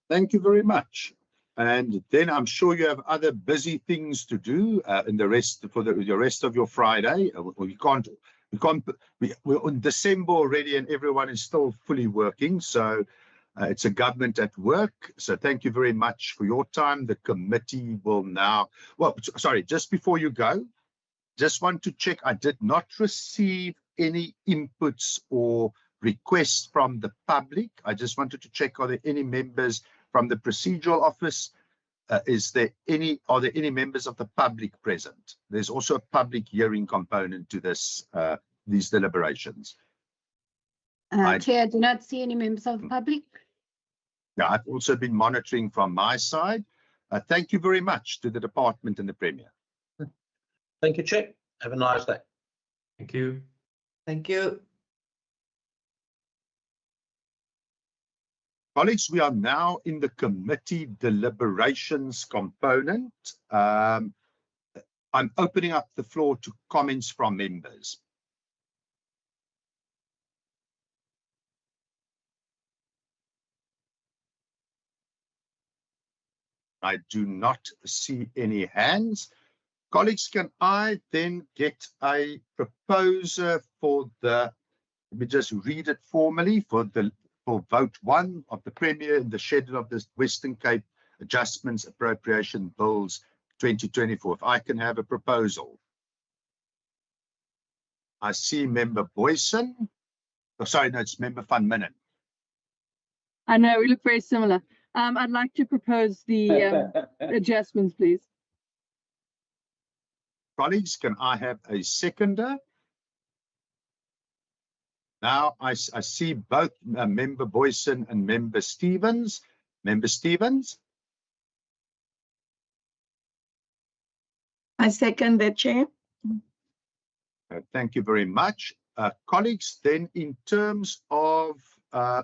Thank you very much. And then I'm sure you have other busy things to do in the rest of your Friday. We're in December already, and everyone is still fully working. So it's a government at work. So thank you very much for your time. The committee will now. Well, sorry, just before you go, just want to check. I did not receive any inputs or requests from the public. I just wanted to check, are there any members from the procedural office? Are there any members of the public present? There's also a public hearing component to these deliberations. Chair, I do not see any members of the public. Yeah, I've also been monitoring from my side. Thank you very much to the department and the Premier. Thank you, Chair. Have a nice day. Thank you. Thank you. Colleagues, we are now in the committee deliberations component. I'm opening up the floor to comments from members. I do not see any hands. Colleagues, can I then get a proposer for let me just read it formally, for vote 1 of the Premier in the schedule of the Western Cape Adjustments Appropriation Bills 2024. If I can have a proposal. I see Member Boyson. Oh, sorry, no, it's Member Van Minnen. I know, we look very similar. I'd like to propose the adjustments, please. Colleagues, can I have a seconder? Now I see both Member Boyson and Member Stevens. Member Stevens? I second that, Chair. Thank you very much. Colleagues, then in terms of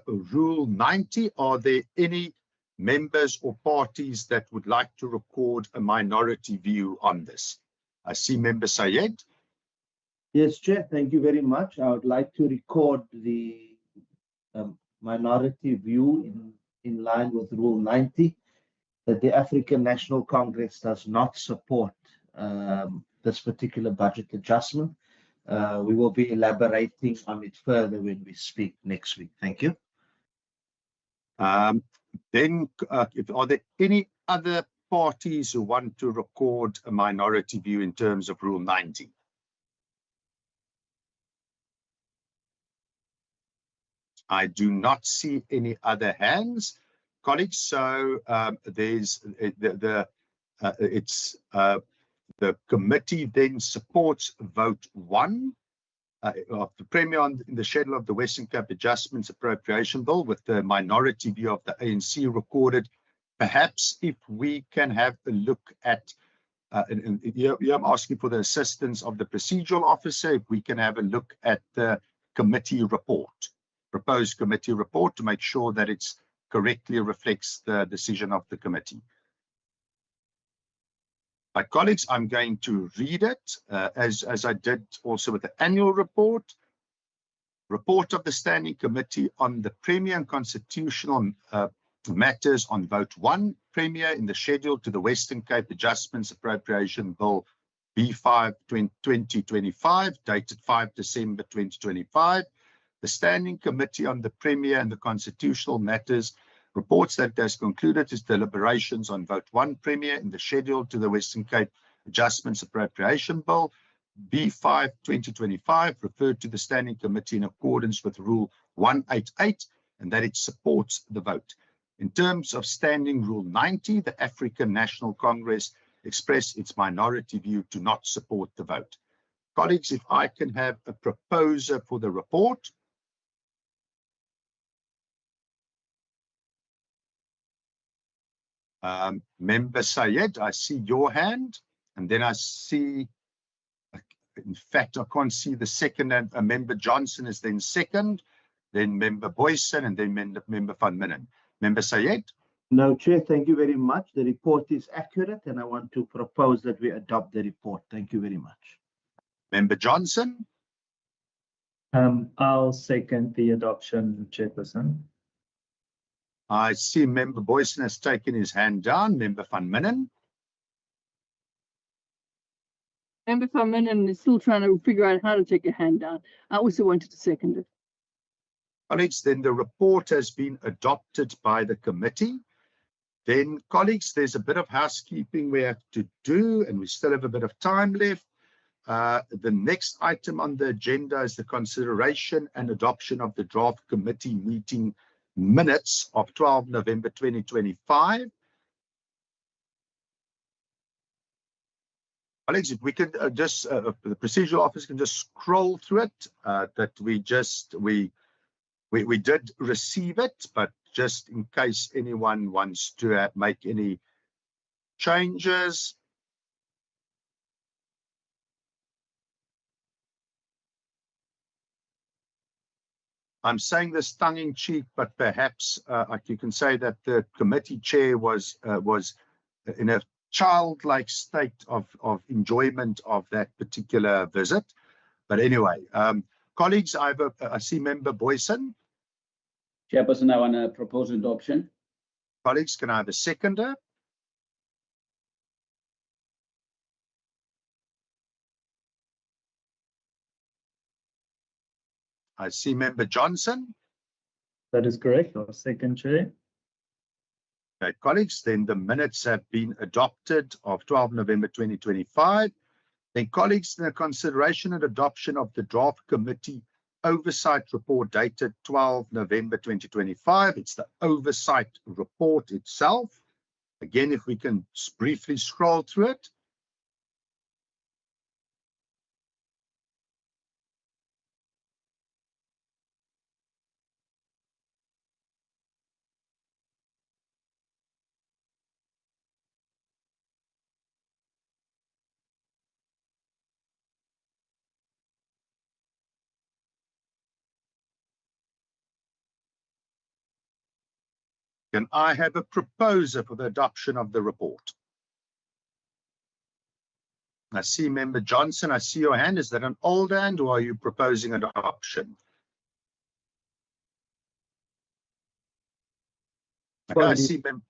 Rule 90, are there any members or parties that would like to record a minority view on this? I see Member Sayed. Yes, Chair, thank you very much. I would like to record the minority view in line with Rule 90, that the African National Congress does not support this particular budget adjustment. We will be elaborating on it further when we speak next week. Thank you. Then, are there any other parties who want to record a minority view in terms of Rule 90? I do not see any other hands, colleagues. So there's the committee then supports vote 1 of the Premier in the schedule of the Western Cape Adjustments Appropriation Bill, with the minority view of the ANC recorded. Perhaps if we can have a look at, and here I'm asking for the assistance of the procedural officer, if we can have a look at the committee report, proposed committee report, to make sure that it correctly reflects the decision of the committee. My colleagues, I'm going to read it as I did also with the annual report. Report of the Standing Committee on the Premier and Constitutional Matters on Vote 1, Premier in the schedule to the Western Cape Adjustments Appropriation Bill B5 2025, dated 5 December 2025. The Standing Committee on the Premier and the Constitutional Matters reports that it has concluded its deliberations on Vote 1 Premier in the schedule to the Western Cape Adjustments Appropriation Bill B5 2025, referred to the Standing Committee in accordance with Rule 188, and that it supports the vote. In terms of Standing Rule 90, the African National Congress expressed its minority view to not support the vote. Colleagues, if I can have a proposer for the report. Member Sayed, I see your hand, and then I see, in fact, I can't see the second, and Member Johnson is then second, then Member Boyson, and then Member Van Minen. Member Sayed? No, Chair, thank you very much. The report is accurate, and I want to propose that we adopt the report. Thank you very much. Member Johnson? I'll second the adoption, Chairperson. I see Member Boyson has taken his hand down. Member Van Minen? Member Van Minen is still trying to figure out how to take a hand down. I also wanted to second it. Colleagues, then the report has been adopted by the committee. Then, colleagues, there's a bit of housekeeping we have to do, and we still have a bit of time left. The next item on the agenda is the consideration and adoption of the draft committee meeting minutes of 12 November 2025. Colleagues, if we could just, the procedural office can just scroll through it, that we did receive it, but just in case anyone wants to make any changes. I'm saying this tongue in cheek, but perhaps you can say that the committee chair was in a childlike state of enjoyment of that particular visit. But anyway, colleagues, I see Member Boyson. Chairperson, I want to propose adoption. Colleagues, can I have a seconder? I see Member Johnson. That is correct. Our second, Chair. Okay, colleagues, then the minutes have been adopted of 12 November 2025. Then, colleagues, the consideration and adoption of the draft committee oversight report dated 12 November 2025. It's the oversight report itself. Again, if we can briefly scroll through it. Can I have a proposer for the adoption of the report? I see Member Johnson, I see your hand. Is that an old hand, or are you proposing adoption? Okay, I see Member.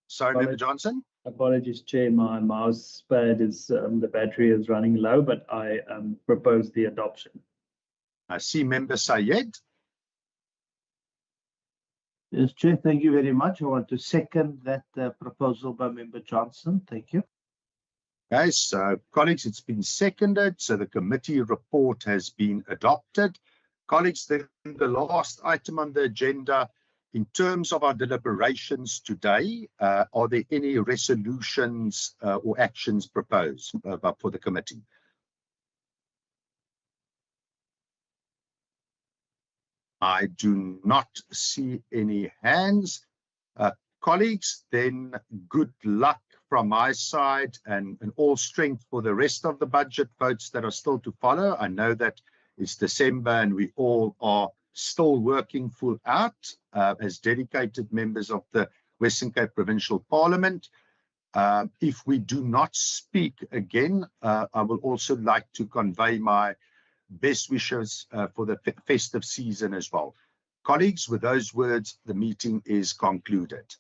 Sorry, Member Johnson? Apologies, Chair, my mouse pad is, the battery is running low, but I propose the adoption. I see Member Sayed. Yes, Chair, thank you very much. I want to second that proposal by Member Johnson. Thank you. Okay, so colleagues, it's been seconded, so the committee report has been adopted. Colleagues, then the last item on the agenda, in terms of our deliberations today, are there any resolutions or actions proposed for the committee? I do not see any hands. Colleagues, then good luck from my side and all strength for the rest of the budget votes that are still to follow. I know that it's December and we all are still working full out as dedicated members of the Western Cape Provincial Parliament. If we do not speak again, I will also like to convey my best wishes for the festive season as well. Colleagues, with those words, the meeting is concluded.